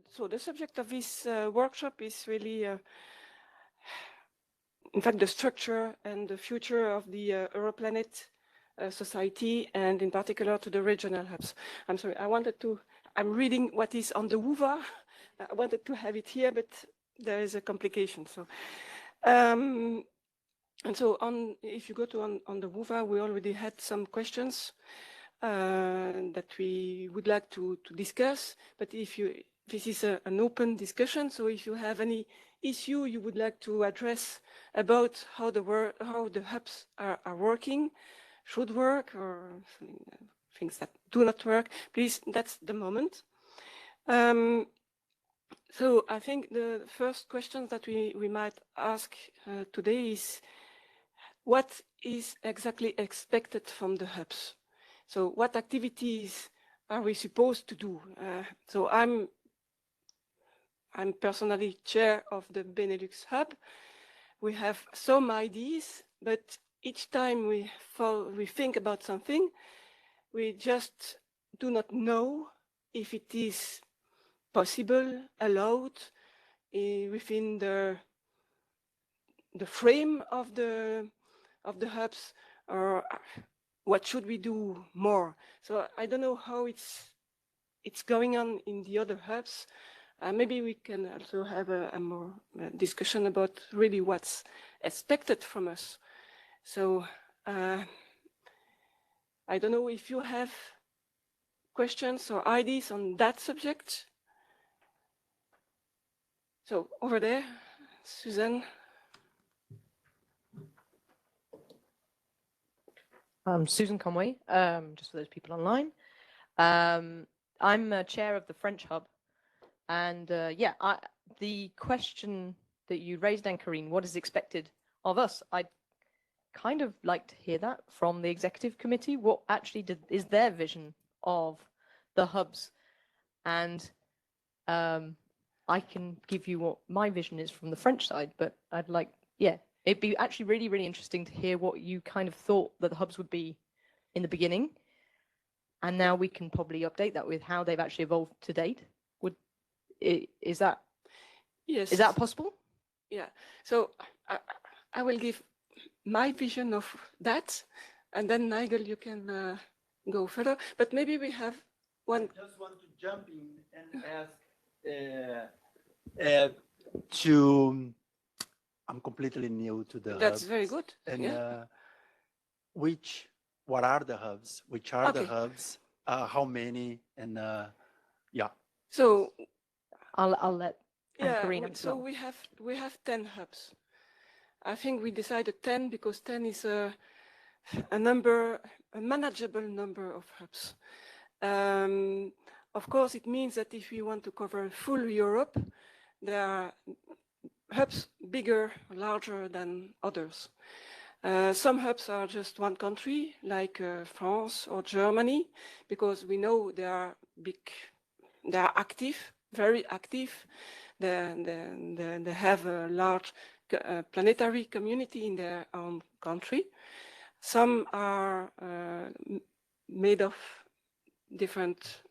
So the subject of this workshop is really, in fact, the structure and the future of the Europlanet society, and in particular to the regional hubs. I'm sorry, I'm reading what is on the WUVA. I wanted to have it here, but there is a complication. So, and so if you go to on the WUVA, we already had some questions that we would like to discuss. But this is an open discussion. So if you have any issue you would like to address about how the hubs are working, should work, or things that do not work, please, that's the moment. So I think the first question that we might ask today is, what is exactly expected from the hubs? So what activities are we supposed to do? So I'm personally chair of the Benelux Hub. We have some ideas, but each time we think about something, we just do not know if it is possible, allowed within the frame of the hubs, or what should we do more. So I don't know how it's going on in the other hubs. Maybe we can also have a more discussion about really what's expected from us. So I don't know if you have questions or ideas on that subject. So over there, Suzanne. Susan Conway, just for those people online. I'm chair of the French Hub. And yeah, the question that you raised, Anne-Carine, what is expected of us? I'd kind of like to hear that from the executive committee. What actually is their vision of the hubs? And I can give you what my vision is from the French side, but I'd like, yeah, it'd be actually really, really interesting to hear what you kind of thought that the hubs would be in the beginning. And now we can probably update that with how they've actually evolved to date. Is that, yes, is that possible? Yeah, so I will give my vision of that, and then Nigel, you can go further. But maybe we have one. I just want to jump in and ask I'm completely new to the That's hubs. very good. And yeah. What are the hubs? Which are the hubs? How many? And yeah. So I'll let Anne-Carine answer. So we have 10 hubs. I think we decided 10 because 10 is a manageable number of hubs. Of course, it means that if we want to cover full Europe, there are hubs bigger, larger than others. Some hubs are just one country, like France or Germany, because we know they are big, they are active, very active. They have a large planetary community in their own country. Some are made of different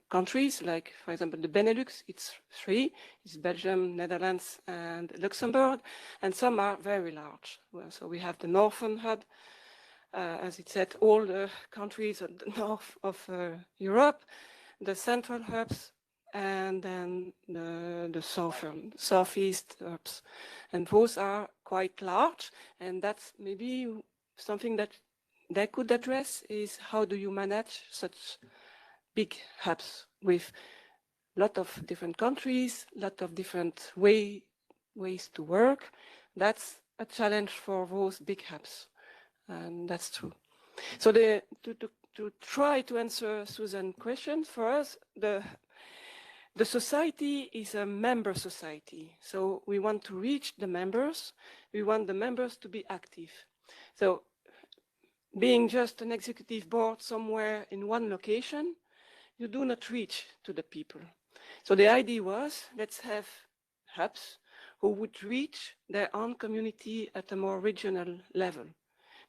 countries, like, for example, the Benelux, it's 3. It's Belgium, Netherlands, and Luxembourg. And some are very large. Well, so we have the Northern Hub, as it said, all the countries at the north of Europe, the Central Hubs, and then the Southeast hubs. And those are quite large. And that's maybe something that they could address, is how do you manage such big hubs with a lot of different countries, a lot of different ways to work. That's a challenge for those big hubs, and that's true. So to try to answer Susan's question, for us, the society is a member society. So we want to reach the members. We want the members to be active. So being just an executive board somewhere in one location, you do not reach to the people. So the idea was, let's have hubs who would reach their own community at a more regional level.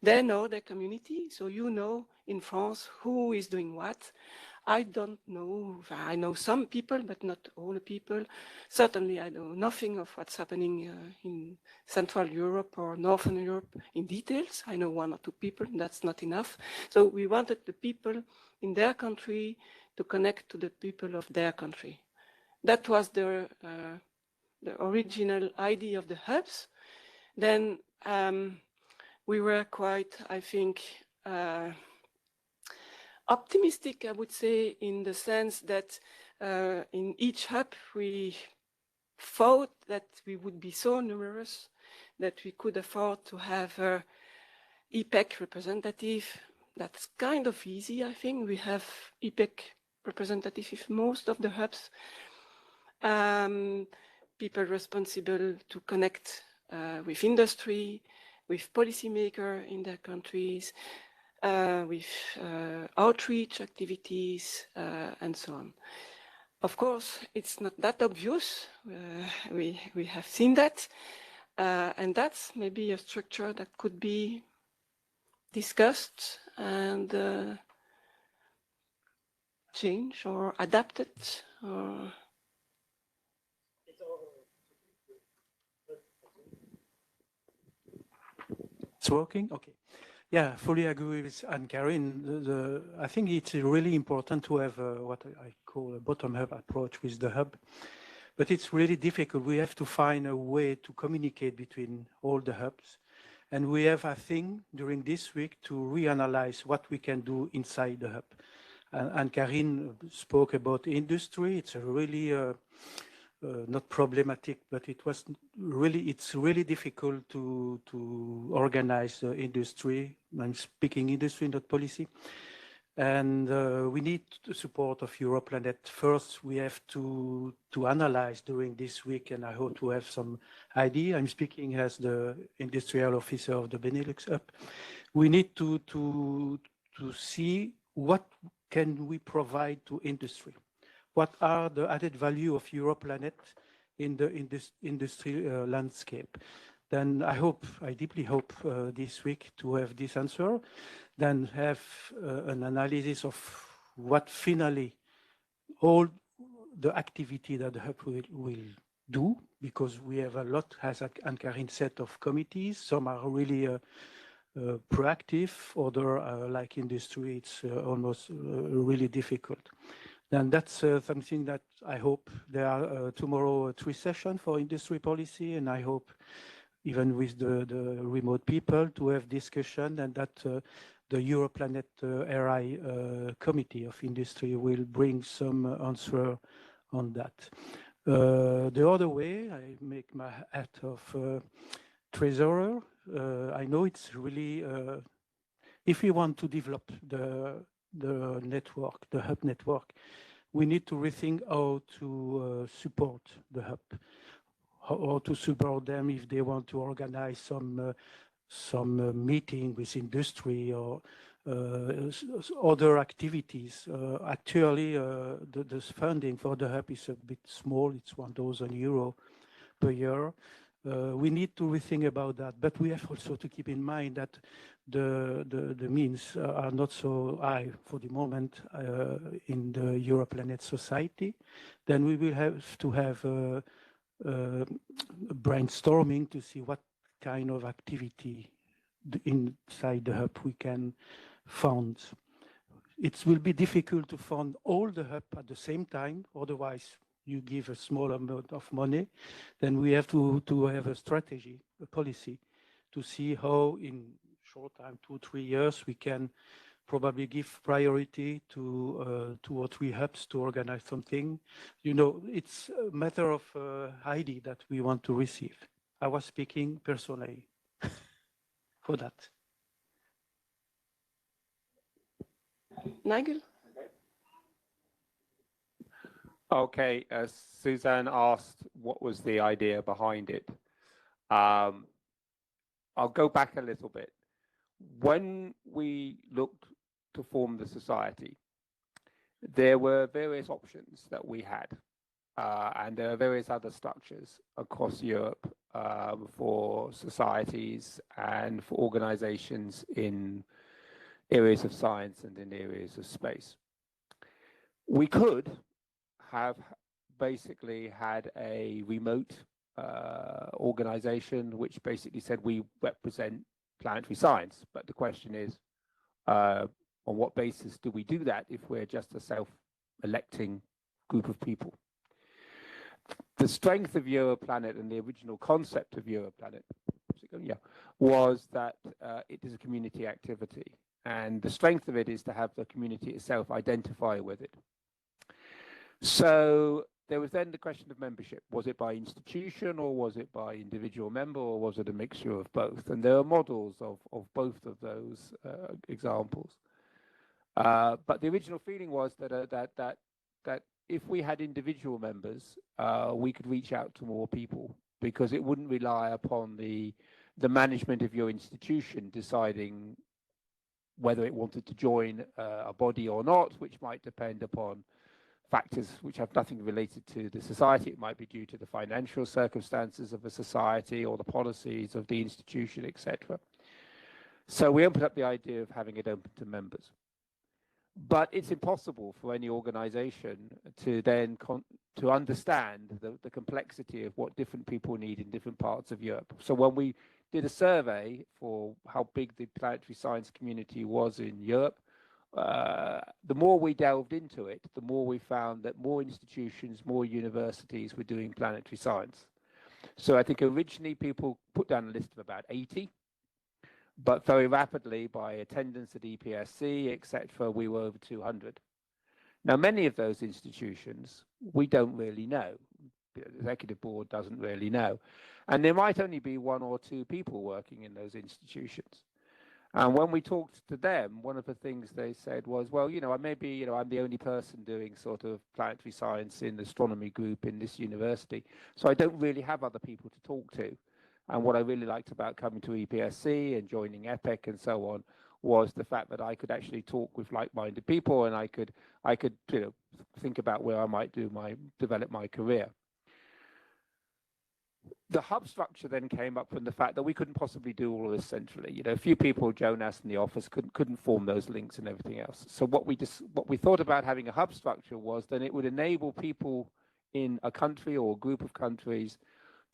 They know their community, so you know in France who is doing what, I don't know. I know some people, but not all the people. Certainly, I know nothing of what's happening in Central Europe or Northern Europe in details. I know one or two people, and that's not enough. So we wanted the people in their country to connect to the people of their country. That was the original idea of the hubs. Then we were quite, I think, optimistic, I would say, in the sense that in each hub we thought that we would be so numerous that we could afford to have a EPEC representative. That's kind of easy, I think. We have EPEC representative in most of the hubs. People responsible to connect with industry, with policymakers in their countries, with outreach activities, and so on. Of course, it's not that obvious. We have seen that. And that's maybe a structure that could be discussed and changed or adapted. Or It's working? Okay. Yeah, fully agree with Anne-Karin. I think it's really important to have what I call a bottom-up approach with the hub. But it's really difficult. We have to find a way to communicate between all the hubs. And we have, I think, during this week to reanalyze what we can do inside the hub. And Karin spoke about industry. It's a really not problematic, but it's really difficult to organize the industry. I'm speaking industry, not policy. And we need the support of Europlanet. First, we have to analyze during this week, and I hope to have some idea. I'm speaking as the industrial officer of the Benelux Hub. We need to see what can we provide to industry. What are the added value of Europlanet in the industry landscape? Then I deeply hope this week to have this answer, then have an analysis of what finally all the activity that the hub will do, because we have a lot, as Anne-Karin said, of committees. Some are really proactive, other like industry, it's almost really difficult. And that's something that I hope there are tomorrow 3 sessions for industry policy, and I hope even with the remote people to have discussion, and that the Europlanet ERI Committee of Industry will bring some answer on that. The other way, I make my hat of treasurer. I know it's really, if we want to develop the network, the hub network, we need to rethink how to support the hub, how to support them if they want to organize some meeting with industry or other activities. Actually, the funding for the hub is a bit small. It's 1,000 euro per year. We need to rethink about that, but we have also to keep in mind that the means are not so high for the moment in the Europlanet society. Then we will have to have brainstorming to see what kind of activity inside the hub we can fund. It will be difficult to fund all the hub at the same time, otherwise you give a small amount of money. Then we have to have a strategy, a policy, to see how in short time, 2-3 years, we can probably give priority to 2 or 3 hubs to organize something. You know, it's a matter of ID that we want to receive. I was speaking personally for that. Nigel? Okay, Suzanne asked what was the idea behind it. I'll go back a little bit. When we looked to form the society, there were various options that we had, and there are various other structures across Europe for societies and for organizations in areas of science and in areas of space. We could have basically had a remote organization which basically said we represent planetary science. But the question is, on what basis do we do that if we're just a self-electing group of people? The strength of Europlanet and the original concept of Europlanet was that it is a community activity. And the strength of it is to have the community itself identify with it. So there was then the question of membership. Was it by institution, or was it by individual member, or was it a mixture of both? And there are models of both of those examples. But the original feeling was that if we had individual members, we could reach out to more people, because it wouldn't rely upon the management of your institution deciding whether it wanted to join a body or not, which might depend upon factors which have nothing related to the society. It might be due to the financial circumstances of the society or the policies of the institution, etc. So we opened up the idea of having it open to members. But it's impossible for any organization to then to understand the complexity of what different people need in different parts of Europe. So when we did a survey for how big the planetary science community was in Europe, the more we delved into it, the more we found that more institutions, more universities were doing planetary science. So I think originally people put down a list of about 80, but very rapidly, by attendance at EPSC, etc., we were over 200. Now, many of those institutions, we don't really know. The executive board doesn't really know. And there might only be 1 or 2 people working in those institutions. And when we talked to them, one of the things they said was, well, maybe, I'm the only person doing sort of planetary science in the astronomy group in this university, so I don't really have other people to talk to. And what I really liked about coming to EPSC and joining EPEC and so on was the fact that I could actually talk with like-minded people, and I could think about where I might develop my career. The hub structure then came up from the fact that we couldn't possibly do all of this centrally. A few people, Jonas in the office, couldn't form those links and everything else. So what we thought about having a hub structure was then it would enable people in a country or a group of countries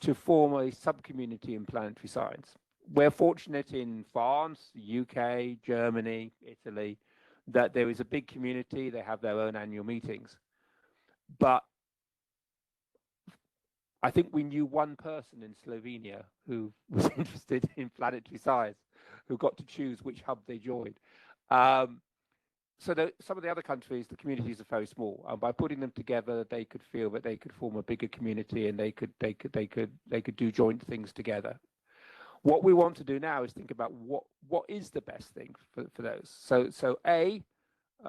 to form a sub-community in planetary science. We're fortunate in France, UK, Germany, Italy, that there is a big community. They have their own annual meetings. But I think we knew one person in Slovenia who was interested in planetary science, who got to choose which hub they joined. So some of the other countries, the communities are very small, and by putting them together, they could feel that they could form a bigger community, and they could do joint things together. What we want to do now is think about what is the best thing for those. So A,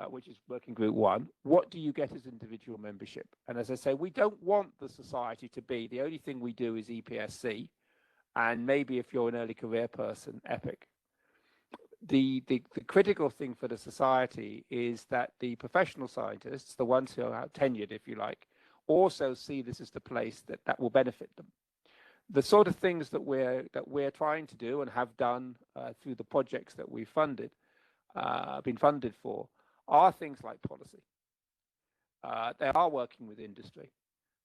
which is working group 1, what do you get as individual membership? And as I say, we don't want the society to be the only thing we do is EPSC, and maybe if you're an early career person, EPEC. The critical thing for the society is that the professional scientists, the ones who are tenured, if you like, also see this as the place that will benefit them. The sort of things that we're trying to do and have done through the projects that we've been funded for, are things like policy. They are working with industry.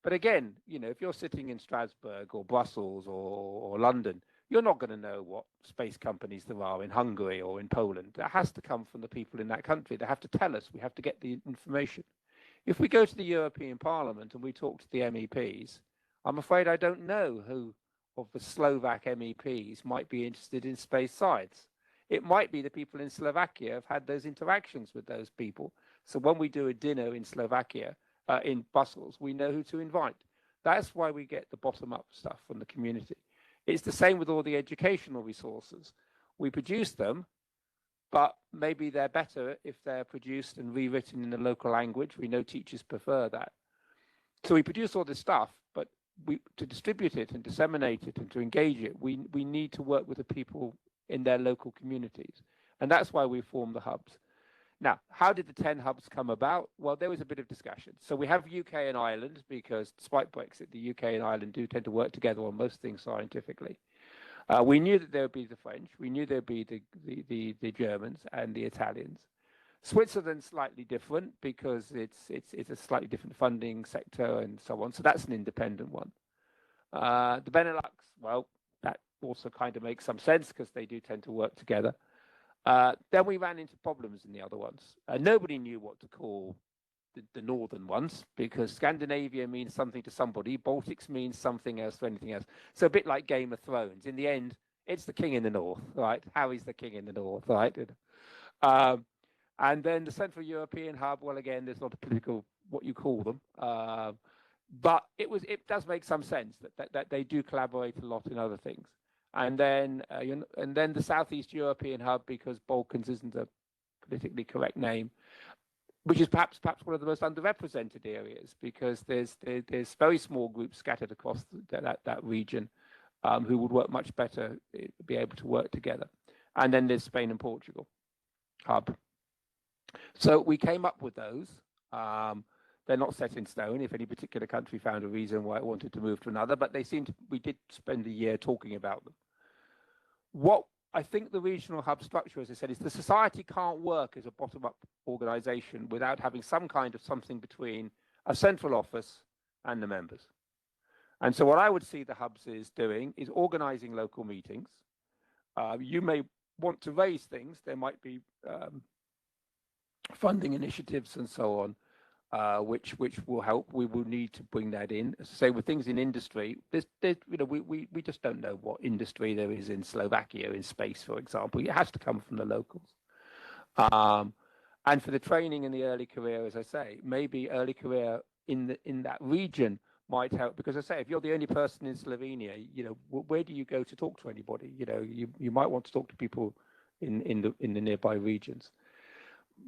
But again, if you're sitting in Strasbourg or Brussels or London, you're not going to know what space companies there are in Hungary or in Poland. That has to come from the people in that country. They have to tell us. We have to get the information. If we go to the European Parliament and we talk to the MEPs, I'm afraid I don't know who of the Slovak MEPs might be interested in space science. It might be the people in Slovakia have had those interactions with those people. So when we do a dinner in Slovakia, in Brussels, we know who to invite. That's why we get the bottom-up stuff from the community. It's the same with all the educational resources. We produce them, but maybe they're better if they're produced and rewritten in the local language. We know teachers prefer that. So we produce all this stuff, but to distribute it and disseminate it and to engage it, we need to work with the people in their local communities. And that's why we formed the hubs. Now, how did the 10 hubs come about? Well, there was a bit of discussion. So we have UK and Ireland, because despite Brexit, the UK and Ireland do tend to work together on most things scientifically. We knew that there would be the French. We knew there would be the Germans and the Italians. Switzerland's slightly different because it's a slightly different funding sector and so on. So that's an independent one. The Benelux, well, that also kind of makes some sense because they do tend to work together. Then we ran into problems in the other ones. Nobody knew what to call the northern ones because Scandinavia means something to somebody, Baltics means something else to anything else. So a bit like Game of Thrones. In the end, it's the king in the north, right? Harry's the king in the north, right? And then the Central European Hub, well, again, there's not a political, what you call them. But it does make some sense that they do collaborate a lot in other things. And then the Southeast European Hub, because Balkans isn't a politically correct name, which is perhaps one of the most underrepresented areas because there's very small groups scattered across that region who would work much better, be able to work together. And then there's Spain and Portugal hub. So we came up with those. They're not set in stone if any particular country found a reason why it wanted to move to another, but we did spend a year talking about them. What I think the regional hub structure, as I said, is the society can't work as a bottom-up organization without having some kind of something between a central office and the members. And so what I would see the hubs is doing is organizing local meetings. You may want to raise things. There might be funding initiatives and so on, which will help. We will need to bring that in. As I say, with things in industry, we just don't know what industry there is in Slovakia in space, for example. It has to come from the locals. And for the training in the early career, as I say, maybe early career in that region might help, because I say, if you're the only person in Slovenia, where do you go to talk to anybody? You might want to talk to people in the nearby regions.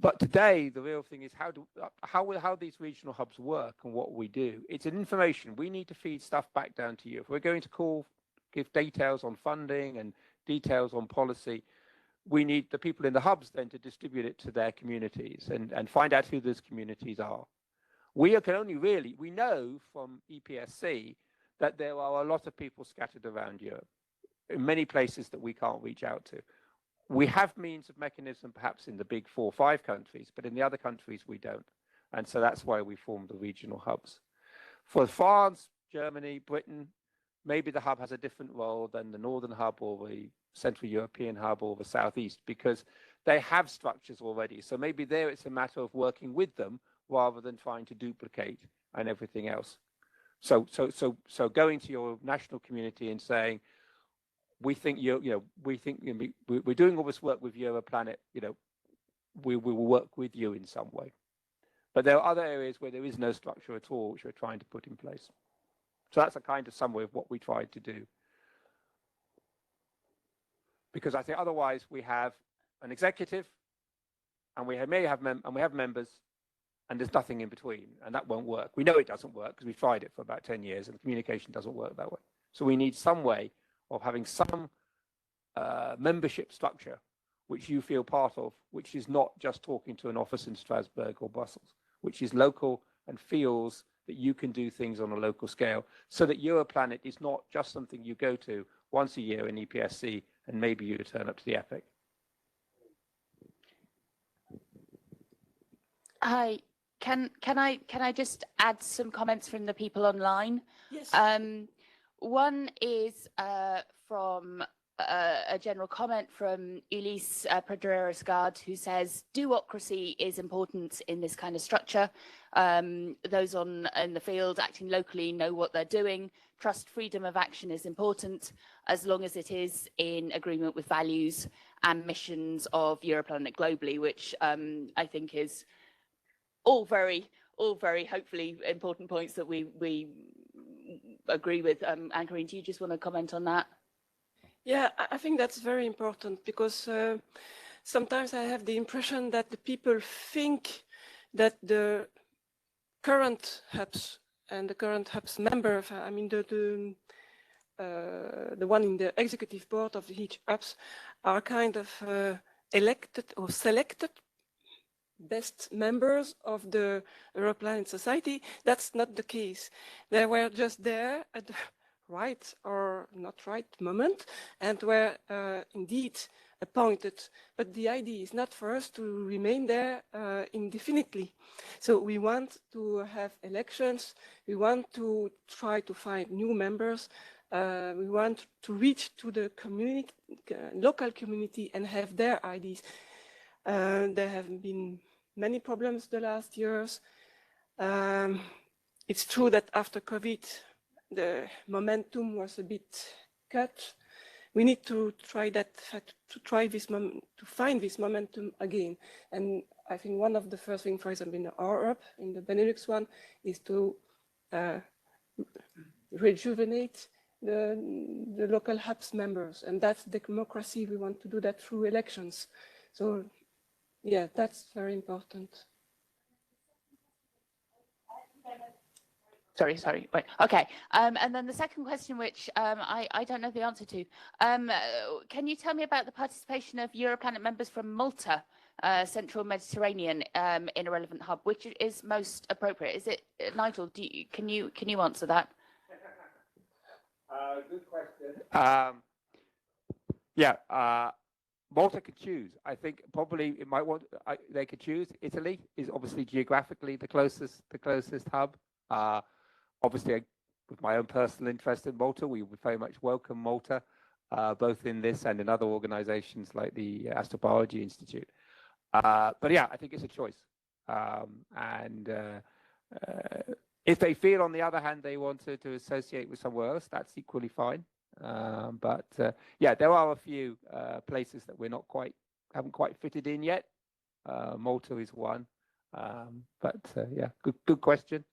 But today, the real thing is how these regional hubs work and what we do. It's an information. We need to feed stuff back down to you. If we're going to give details on funding and details on policy, we need the people in the hubs then to distribute it to their communities and find out who those communities are. We know from EPSC that there are a lot of people scattered around Europe in many places that we can't reach out to. We have means of mechanism perhaps in the big 4 or 5 countries, but in the other countries we don't. And so that's why we formed the regional hubs. For France, Germany, Britain, maybe the hub has a different role than the Northern Hub or the Central European Hub or the Southeast, because they have structures already. So maybe there it's a matter of working with them rather than trying to duplicate and everything else. So going to your national community and saying, we think we're doing all this work with Europlanet. We will work with you in some way. But there are other areas where there is no structure at all, which we're trying to put in place. So that's a kind of summary of what we tried to do. Because I think otherwise we have an executive, and we have members, and there's nothing in between, and that won't work. We know it doesn't work because we've tried it for about 10 years, and communication doesn't work that way. So we need some way of having some membership structure which you feel part of, which is not just talking to an office in Strasbourg or Brussels, which is local and feels that you can do things on a local scale, so that Europlanet is not just something you go to once a year in EPSC and maybe you turn up to the EPEC. Hi, can I just add some comments from the people online? Yes. One is from a general comment from Ulysse Pedreras-Gard, who says, "Duocracy is important in this kind of structure. Those in the field acting locally know what they're doing. Trust freedom of action is important, as long as it is in agreement with values and missions of Europlanet globally," which I think is all very hopefully important points that we agree with. Anne-Carine, do you just want to comment on that? Yeah, I think that's very important, because sometimes I have the impression that the people think that the current hubs and the current hubs member, I mean the one in the executive board of each hubs, are kind of elected or selected best members of the Europlanet Society. That's not the case. They were just there at the right or not right moment and were indeed appointed. But the idea is not for us to remain there indefinitely. So we want to have elections, we want to try to find new members, we want to reach to the community, local community and have their ideas. There have been many problems the last years. It's true that after COVID, the momentum was a bit cut. We need to try that, to find this momentum again. And I think one of the first things, for example, in Europe, in the Benelux one, is to rejuvenate the local hubs members. And that's democracy. We want to do that through elections. So yeah, that's very important. Sorry, wait, okay. And then the second question, which I don't know the answer to, can you tell me about the participation of Europlanet members from Malta, Central Mediterranean, in a relevant hub, which is most appropriate? Is it, Nigel, can you answer that? Good question. Malta could choose. I think probably it might want. They could choose. Italy is obviously geographically the closest hub. Obviously, with my own personal interest in Malta, we would very much welcome Malta, both in this and in other organisations like the Astrobiology Institute. But yeah, I think it's a choice. If they feel, on the other hand, they want to associate with somewhere else, that's equally fine. Yeah, there are a few places that we're haven't quite fitted in yet. Malta is one, yeah, good question.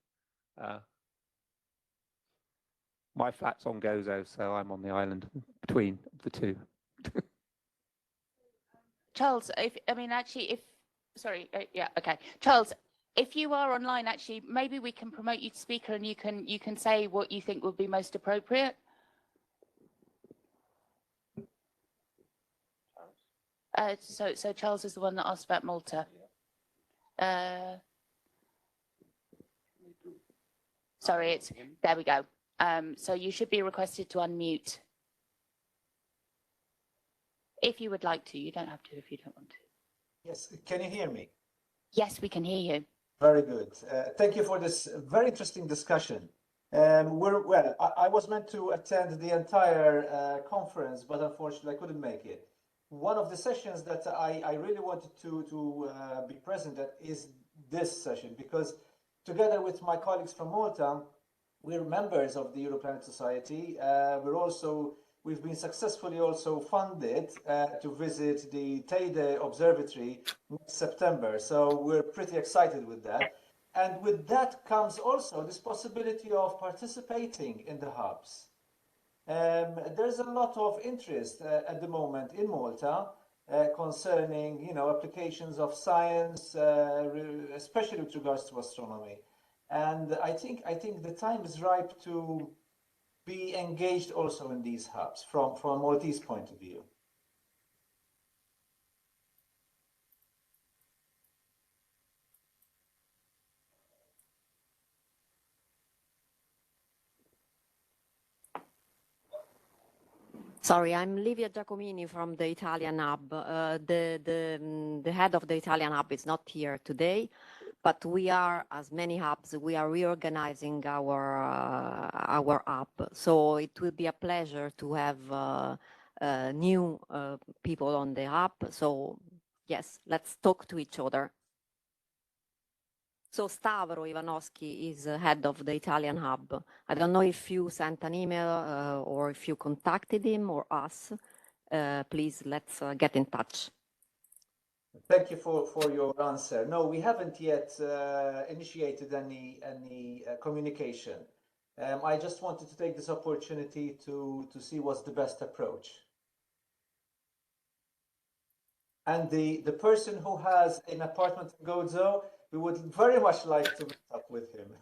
My flat's on Gozo, so I'm on the island between the two. Charles, Charles, if you are online, actually, maybe we can promote you to speaker, and you can say what you think would be most appropriate. So Charles is the one that asked about Malta. Sorry, there we go. So you should be requested to unmute. If you would like to, you don't have to if you don't want to. Yes, can you hear me? Yes, we can hear you. Very good. Thank you for this very interesting discussion. I was meant to attend the entire conference, but unfortunately I couldn't make it. One of the sessions that I really wanted to be present at is this session, because together with my colleagues from Malta, we're members of the Europlanet Society. We've been successfully also funded to visit the Teide Observatory next September. So we're pretty excited with that. And with that comes also this possibility of participating in the hubs. There's a lot of interest at the moment in Malta concerning, applications of science, especially with regards to astronomy. And I think the time is ripe to be engaged also in these hubs from a Maltese point of view. Sorry, I'm Livia Giacomini from the Italian hub. The head of the Italian hub is not here today, but we are, as many hubs, we are reorganizing our hub. So it will be a pleasure to have new people on the hub. So yes, let's talk to each other. So Stavro Ivanovsky is head of the Italian hub. I don't know if you sent an email or if you contacted him or us. Please, let's get in touch. Thank you for your answer. No, we haven't yet initiated any communication. I just wanted to take this opportunity to see what's the best approach. And the person who has an apartment in Gozo, we would very much like to meet up with him.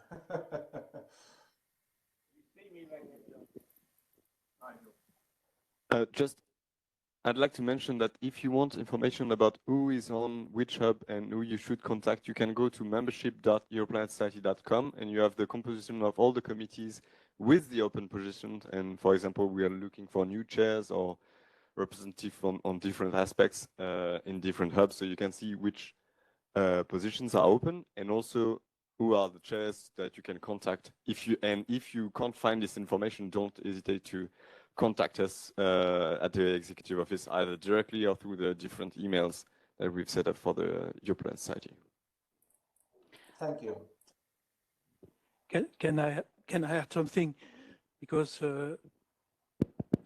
I'd like to mention that if you want information about who is on which hub and who you should contact, you can go to membership.europlanetsociety.com and you have the composition of all the committees with the open positions. And for example, we are looking for new chairs or representative on different aspects in different hubs. So you can see which positions are open and also who are the chairs that you can contact. If you can't find this information, don't hesitate to contact us at the executive office, either directly or through the different emails that we've set up for the Europlanet Society. Thank you. Can I add something? Because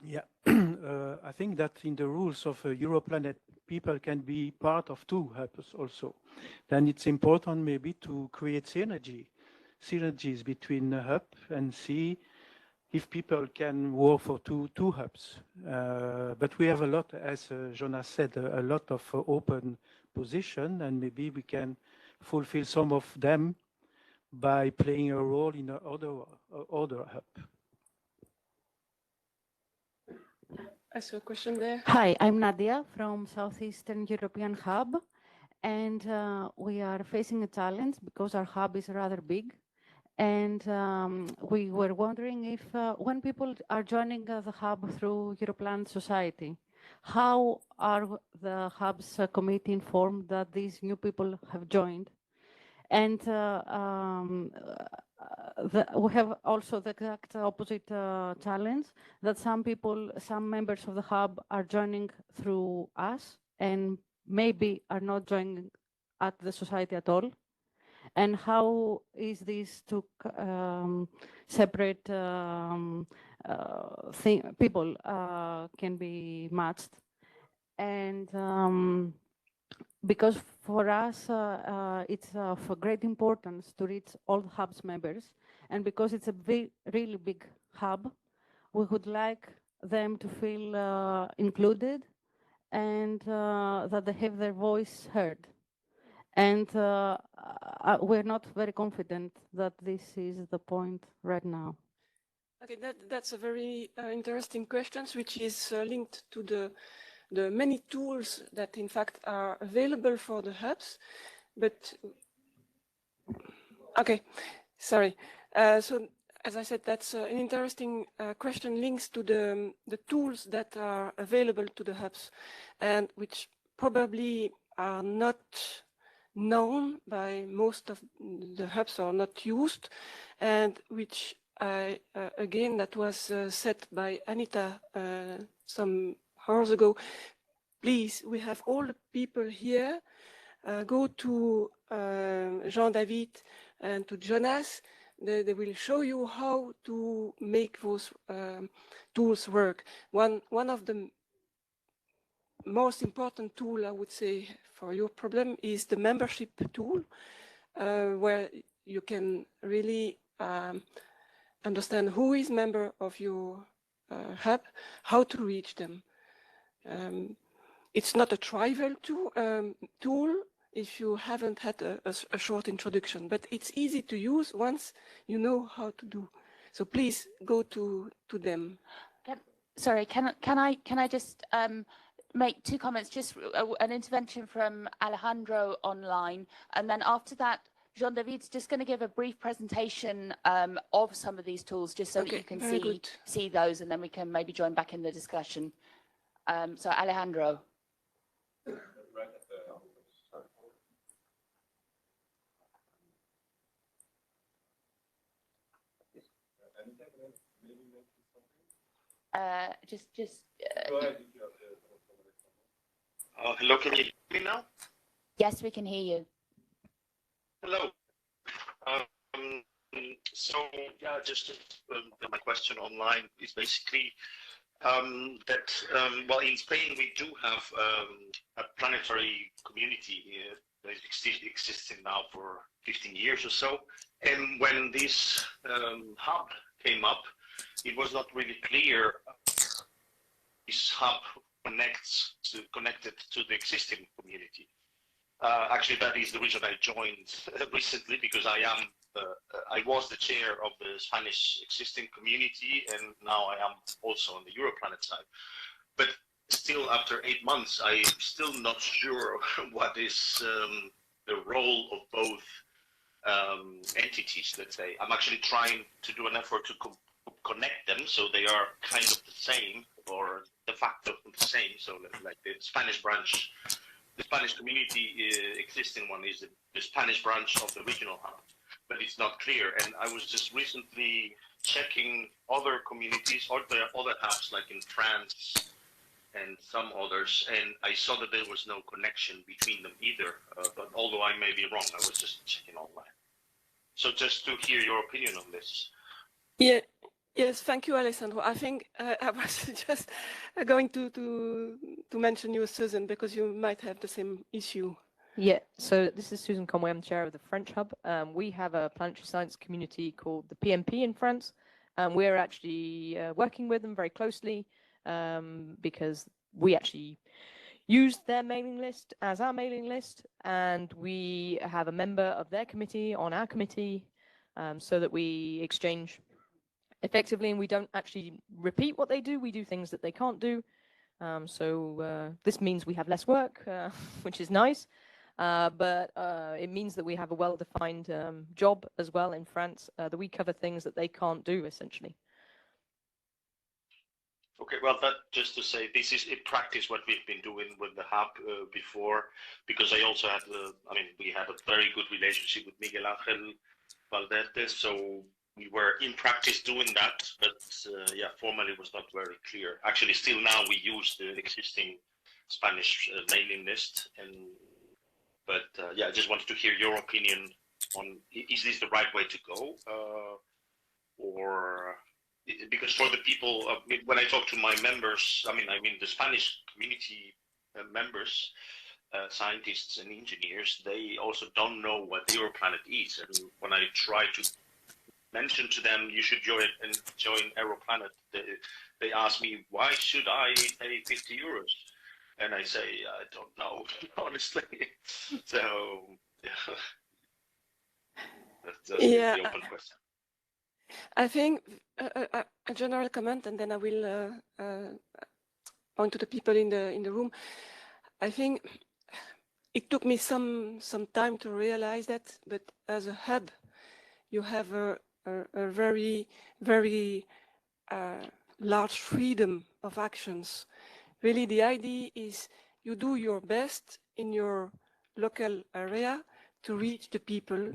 yeah, I think that in the rules of Europlanet, people can be part of two hubs also. Then it's important maybe to create synergies between a hub and see if people can work for two hubs. But we have a lot, as Jonas said, a lot of open position, and maybe we can fulfill some of them by playing a role in other hub. I saw a question there. Hi, I'm Nadia from Southeastern European Hub, and we are facing a challenge because our hub is rather big. And we were wondering if when people are joining the hub through Europlanet Society, how are the hub's committee informed that these new people have joined? And we have also the exact opposite challenge, that some members of the hub are joining through us and maybe are not joining at the society at all. And how is these two separate people can be matched? And because for us, it's of great importance to reach all the hub's members. And because it's a really big hub, we would like them to feel included and that they have their voice heard. And we're not very confident that this is the point right now. Okay, that's a very interesting question, which is linked to the many tools that in fact are available for the hubs. But okay, sorry. So as I said, that's an interesting question, links to the tools that are available to the hubs and which probably are not known by most of the hubs or not used, and which again, that was said by Anita some hours ago. Please, we have all the people here. Go to Jean-David and to Jonas. They will show you how to make those tools work. One of the most important tool, I would say, for your problem is the membership tool, where you can really understand who is member of your hub, how to reach them. It's not a trivial tool if you haven't had a short introduction, but it's easy to use once you know how to do. So please go to them. Sorry, can I just make two comments? Just an intervention from Alejandro online, and then after that, Jean-David's just going to give a brief presentation of some of these tools, just so that you can see those, and then we can maybe join back in the discussion. So Alejandro. Go ahead. Hello, can you hear me now? Yes, we can hear you. Hello. So yeah, just my question online is basically that well, in Spain we do have a planetary community that existing now for 15 years or so, and when this hub came up, it was not really clear this hub connected to the existing community. Actually, that is the reason I joined recently, because I was the chair of the Spanish existing community, and now I am also on the Europlanet side. But still after 8 months, I'm still not sure what is the role of both entities, let's say. I'm actually trying to do an effort to connect them so they are kind of the same, or de facto the same. So like the Spanish branch, the Spanish community existing one is the Spanish branch of the regional hub, but it's not clear. And I was just recently checking other communities or the other hubs, like in France and some others, and I saw that there was no connection between them either. But although I may be wrong, I was just checking online. So just to hear your opinion on this. Yeah. Yes, thank you, Alessandro. I think I was just going to mention you, Susan, because you might have the same issue. Yeah, so this is Susan Conway. I'm chair of the French hub. We have a planetary science community called the PMP in France. We're actually working with them very closely because we actually use their mailing list as our mailing list, and we have a member of their committee on our committee so that we exchange effectively, and we don't actually repeat what they do. We do things that they can't do. So this means we have less work, which is nice. But it means that we have a well-defined job as well in France, that we cover things that they can't do, essentially. Okay, well, that just to say, this is in practice what we've been doing with the hub before, because I also had we had a very good relationship with Miguel Ángel Valdete, so we were in practice doing that, but yeah, formally was not very clear. Actually, still now we use the existing Spanish mailing list, but yeah, I just wanted to hear your opinion on, is this the right way to go, or because for the people, when I talk to my members, I mean the Spanish community members, scientists and engineers, they also don't know what Europlanet is, and when I try to mention to them you should join Europlanet, they ask me, why should I pay 50 euros? And I say, I don't know, honestly. So yeah, that's the open question. I think a general comment, and then I will point to the people in the room. I think it took me some time to realize that, but as a hub, you have a very, very large freedom of actions. Really, the idea is you do your best in your local area to reach the people.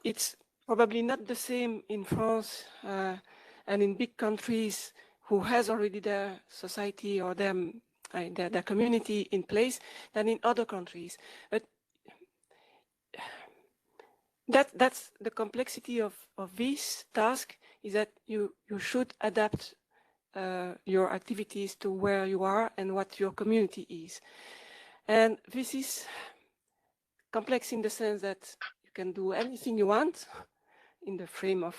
It's probably not the same in France and in big countries who has already their society or their community in place than in other countries. But that's the complexity of this task, is that you should adapt your activities to where you are and what your community is. And this is complex in the sense that you can do anything you want in the frame of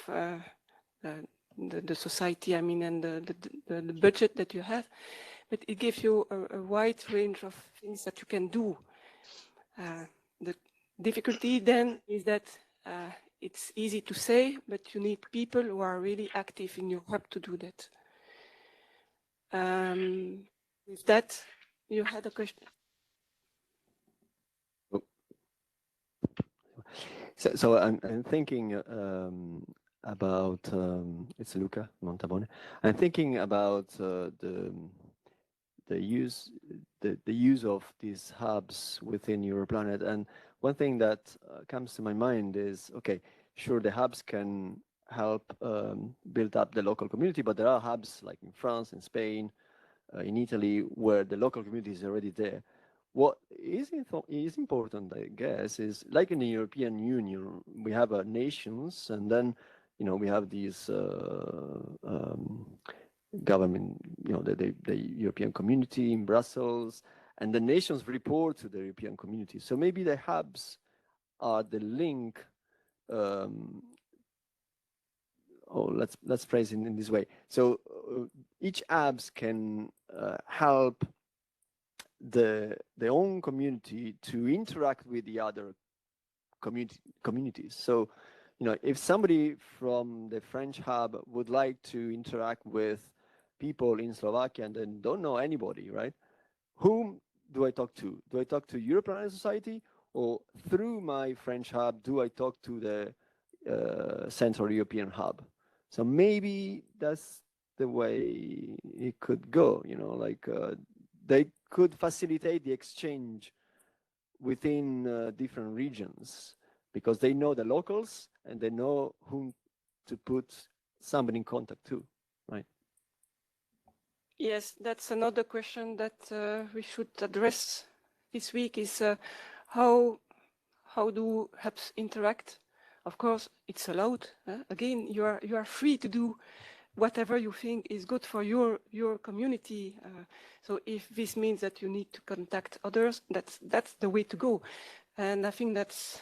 the society, I mean, and the budget that you have, but it gives you a wide range of things that you can do. The difficulty then is that it's easy to say, but you need people who are really active in your hub to do that. With that, you had a question. So I'm thinking about it's Luca Montabone. I'm thinking about the use of these hubs within Europlanet, and one thing that comes to my mind is, okay, sure, the hubs can help build up the local community, but there are hubs like in France, in Spain, in Italy, where the local community is already there. What is important, I guess, is like in the European Union, we have nations, and then we have these government, the European community in Brussels, and the nations report to the European community. So maybe the hubs are the link. Let's phrase it in this way. So each hubs can help the own community to interact with the other communities. So, if somebody from the French hub would like to interact with people in Slovakia and then don't know anybody, right? Whom do I talk to? Do I talk to Europlanet Society, or through my French hub, do I talk to the Central European hub? So maybe that's the way it could go, you know, like they could facilitate the exchange within different regions because they know the locals and they know whom to put somebody in contact to, right? Yes, that's another question that we should address this week is how do hubs interact? Of course, it's allowed. Again, you are free to do whatever you think is good for your community. So if this means that you need to contact others, that's the way to go. And I think that's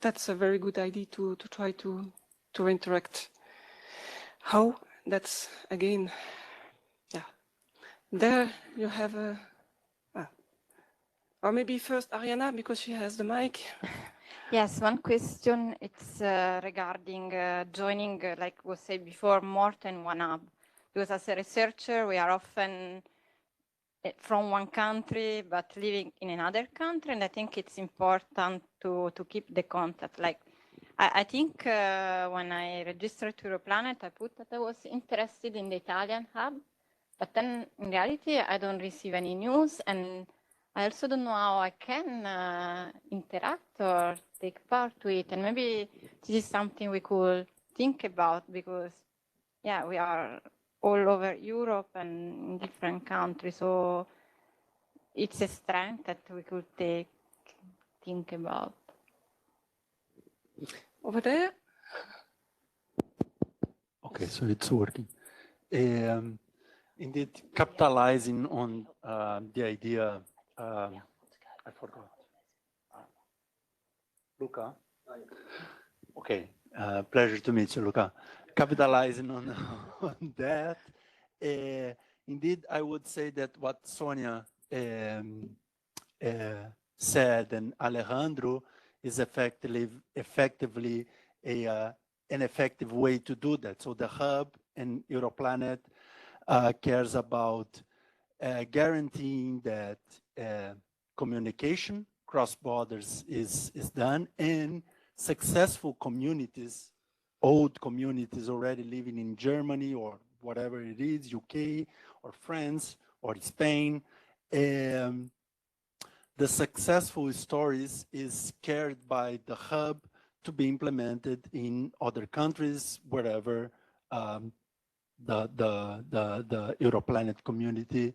that's a very good idea to try to interact. How? That's again, there you have a, or maybe first Ariana, because she has the mic. Yes, one question, it's regarding joining, like was said before, more than one hub. Because as a researcher, we are often from one country, but living in another country, and I think it's important to keep the contact. Like, I think when I registered to Europlanet, I put that I was interested in the Italian hub, but then in reality, I don't receive any news, and I also don't know how I can interact or take part to it. And maybe this is something we could think about because, yeah, we are all over Europe and in different countries. So it's a strength that we could think about. Over there. Okay, so it's working. Indeed, capitalizing on the idea, I forgot. Luca? Okay, pleasure to meet you, Luca. Capitalizing on that, indeed, I would say that what Sonia said and Alejandro is effectively an effective way to do that. So the hub and Europlanet cares about guaranteeing that communication cross borders is done, and successful communities, old communities already living in Germany or whatever it is, UK or France or Spain, the successful stories is carried by the hub to be implemented in other countries wherever the Europlanet community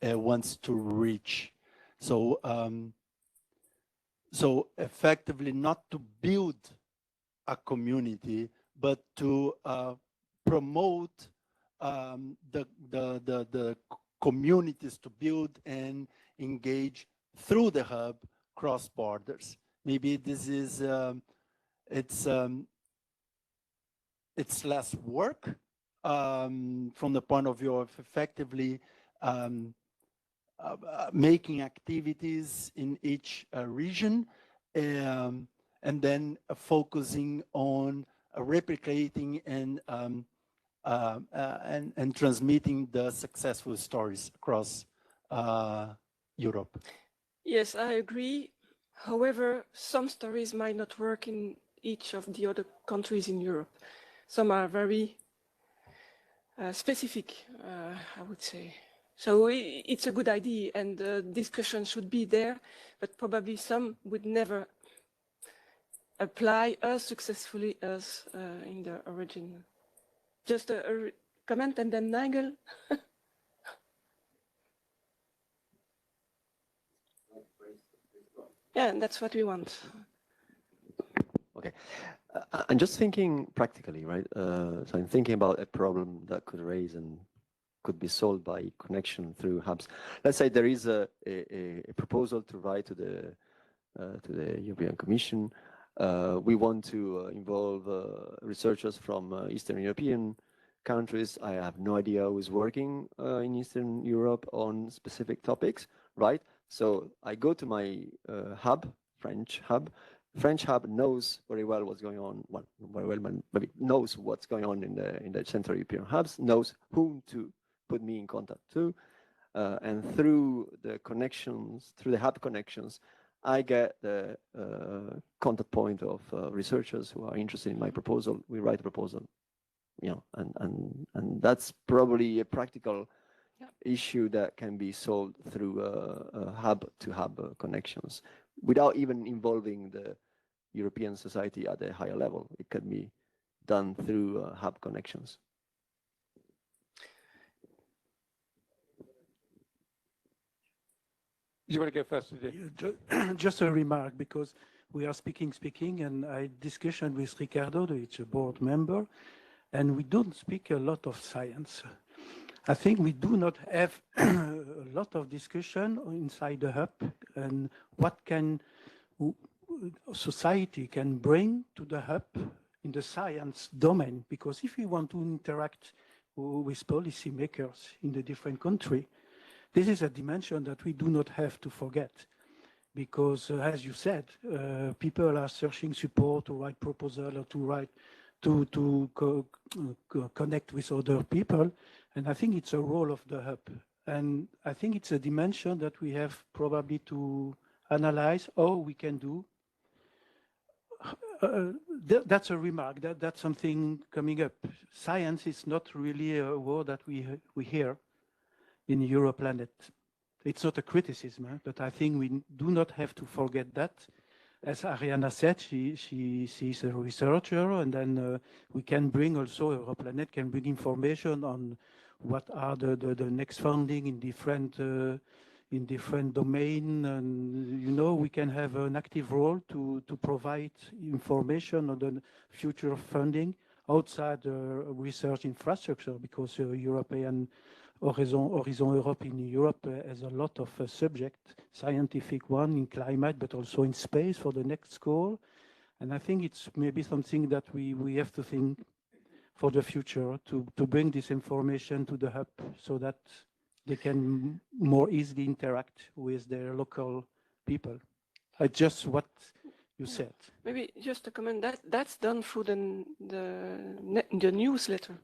wants to reach. So, so effectively not to build a community, but to promote the communities to build and engage through the hub cross borders. Maybe this is it's less work from the point of view of effectively making activities in each region, and then focusing on replicating and transmitting the successful stories across Europe. Yes, I agree. However, some stories might not work in each of the other countries in Europe. Some are very specific, I would say. So it's a good idea, and the discussion should be there, but probably some would never apply as successfully as in the original. Just a comment, and then Nigel. Yeah, and that's what we want. Okay, I'm just thinking practically, right? So I'm thinking about a problem that could raise and could be solved by connection through hubs. Let's say there is a proposal to write to the European Commission. We want to involve researchers from Eastern European countries. I have no idea who is working in Eastern Europe on specific topics, right? So I go to my hub, French hub, French hub knows very well what's going on. Well, very well, maybe knows what's going on in the Central European hubs, knows whom to put me in contact to, and through the connections, through the hub connections, I get the contact point of researchers who are interested in my proposal. We write a proposal, you know, and that's probably a practical issue that can be solved through hub-to-hub connections without even involving the European society at a higher level. It can be done through hub connections. You want to go first? Just a remark, because we are speaking, and I discussion with Ricardo, which is a board member, and we don't speak a lot of science. I think we do not have a lot of discussion inside the hub and what can society can bring to the hub in the science domain. Because if we want to interact with policymakers in the different country, this is a dimension that we do not have to forget. Because as you said, people are searching support to write proposal or to write to connect with other people. And I think it's a role of the hub. And I think it's a dimension that we have probably to analyze how we can do. That's a remark, that's something coming up. Science is not really a word that we hear in Europlanet. It's not a criticism, but I think we do not have to forget that. As Ariana said, she's a researcher, and then we can bring also, Europlanet can bring information on what are the next funding in different domain, and you know, we can have an active role to provide information on the future funding outside research infrastructure, because European Horizon Europe in Europe has a lot of subject, scientific one in climate, but also in space for the next goal. And I think it's maybe something that we have to think for the future, to bring this information to the hub so that they can more easily interact with their local people. Just what you said. Maybe just to comment, that's done through the newsletter.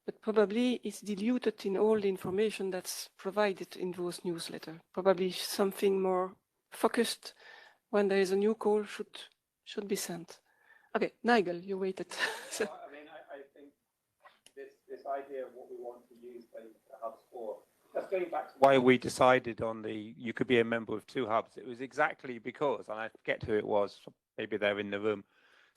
But probably it's diluted in all the information that's provided in those newsletters. Probably something more focused when there is a new call should be sent. Okay, Nigel, you waited. I mean, I think this idea of what we want to use the hubs for, just going back to why we decided on you could be a member of two hubs, it was exactly because, and I forget who it was, maybe they're in the room,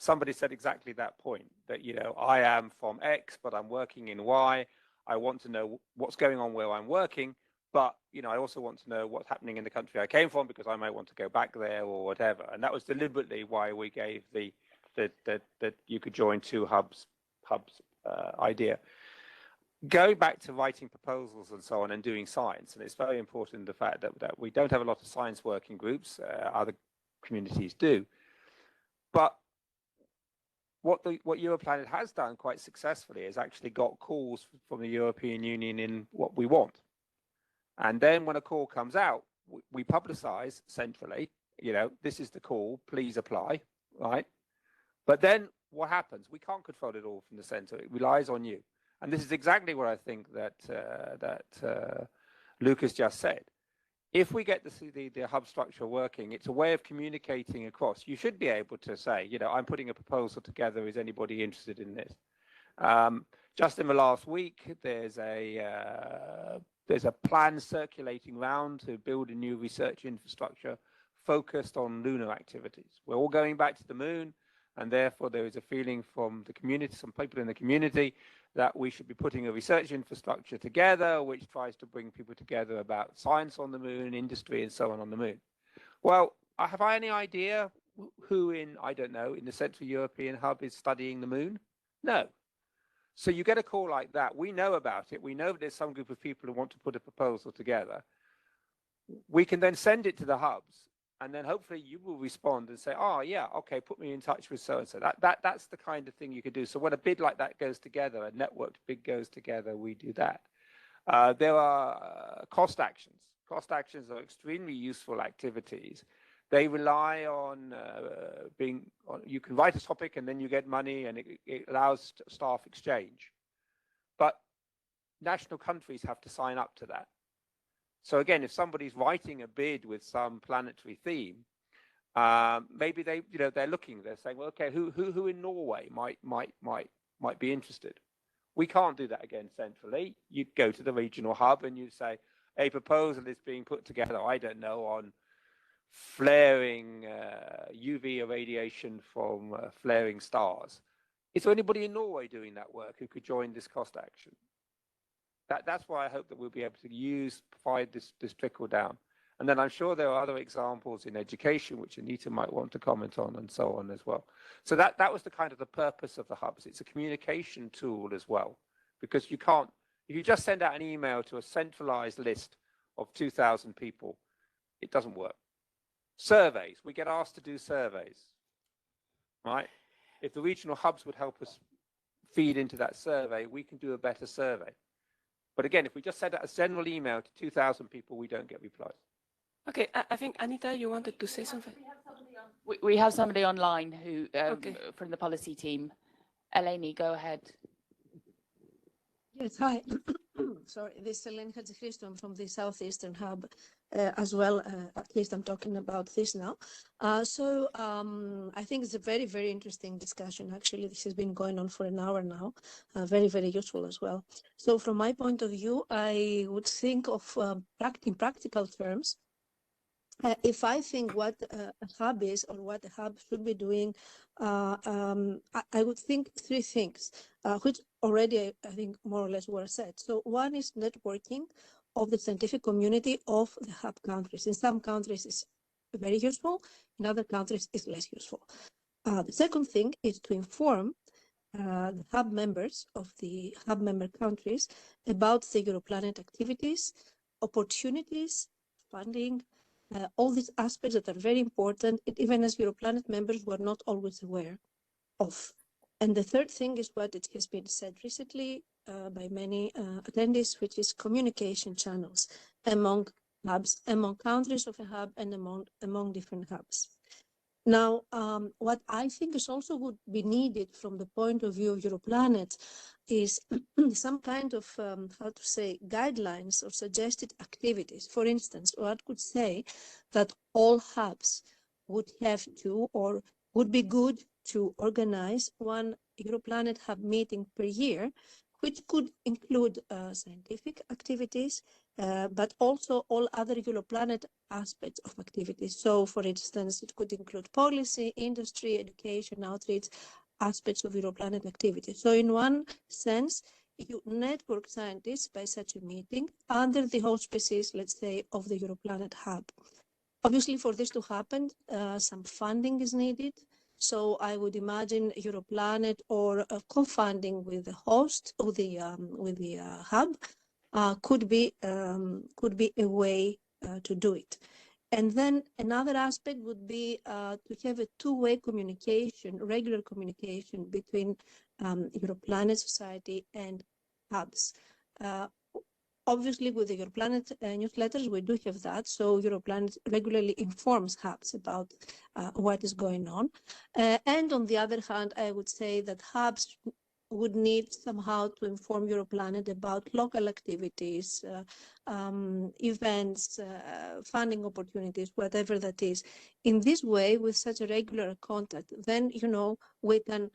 somebody said exactly that point, that, you know, I am from X, but I'm working in Y. I want to know what's going on where I'm working, but, you know, I also want to know what's happening in the country I came from, because I might want to go back there or whatever. And that was deliberately why we gave that you could join two hubs idea. Going back to writing proposals and so on and doing science, and it's very important the fact that we don't have a lot of science working groups, other communities do, but what Europlanet has done quite successfully is actually got calls from the European Union in what we want. And then when a call comes out, we publicize centrally, you know, this is the call, please apply, right? But then what happens? We can't control it all from the center. It relies on you. And this is exactly what I think that Lucas just said. If we get the hub structure working, it's a way of communicating across. You should be able to say, you know, I'm putting a proposal together. Is anybody interested in this? Just in the last week, there's a plan circulating around to build a new research infrastructure focused on lunar activities. We're all going back to the moon, and therefore there is a feeling from the community, some people in the community, that we should be putting a research infrastructure together which tries to bring people together about science on the moon, industry, and so on the moon. Well, have I any idea who I don't know, in the Central European Hub is studying the moon? No. So you get a call like that. We know about it. We know that there's some group of people who want to put a proposal together. We can then send it to the hubs, and then hopefully you will respond and say, oh, yeah, okay, put me in touch with so-and-so. That's the kind of thing you could do. So when a bid like that goes together, a networked bid goes together, we do that. There are cost actions. Cost actions are extremely useful activities They rely on you can write a topic and then you get money, and it allows staff exchange. But national countries have to sign up to that. So again, if somebody's writing a bid with some planetary theme, maybe they're looking, they're saying, well, okay, who in Norway might be interested? We can't do that again centrally. You go to the regional hub and you say, a proposal is being put together, I don't know, on flaring UV irradiation from flaring stars. Is there anybody in Norway doing that work who could join this cost action? That's why I hope that we'll be able to provide this trickle down. And then I'm sure there are other examples in education which Anita might want to comment on, and so on as well. So that was the kind of the purpose of the hubs. It's a communication tool as well, because you can't, if you just send out an email to a centralized list of 2,000 people, it doesn't work. Surveys, we get asked to do surveys, right? If the regional hubs would help us feed into that survey, we can do a better survey. But again, if we just send out a general email to 2,000 people, we don't get replies. Okay, I think, Anita, you wanted to say something. We have somebody online who from the policy team. Eleni, go ahead. Yes, hi. Sorry, this is Eleni Hadjikristou from the Southeastern Hub as well. At least I'm talking about this now. I think it's a very, very interesting discussion. Actually, this has been going on for an hour now. Very, very useful as well. So from my point of view, I would think of in practical terms, if I think what a hub is or what a hub should be doing, I would think three things, which already I think more or less were said. So one is networking of the scientific community of the hub countries. In some countries it's very useful, in other countries it's less useful. The second thing is to inform the hub members of the hub member countries about the Europlanet activities, opportunities, funding, all these aspects that are very important, even as Europlanet members were not always aware of. And the third thing is what it has been said recently by many attendees, which is communication channels among hubs, among countries of a hub, and among different hubs. Now, what I think is also would be needed from the point of view of Europlanet is some kind of, how to say, guidelines or suggested activities. For instance, one could say that all hubs would have to, or would be good to organize one Europlanet hub meeting per year, which could include scientific activities, but also all other Europlanet aspects of activities. So, for instance, it could include policy, industry, education, outreach, aspects of Europlanet activities. So, in one sense, you network scientists by such a meeting under the auspices, let's say, of the Europlanet hub. Obviously, for this to happen, some funding is needed. So I would imagine Europlanet or co-funding with the host of the hub could be a way to do it. And then another aspect would be to have a two-way communication, regular communication between Europlanet Society and hubs. Obviously, with the Europlanet newsletters, we do have that. So Europlanet regularly informs hubs about what is going on. And on the other hand, I would say that hubs would need somehow to inform Europlanet about local activities, events, funding opportunities, whatever that is. In this way, with such a regular contact, then, you know, we can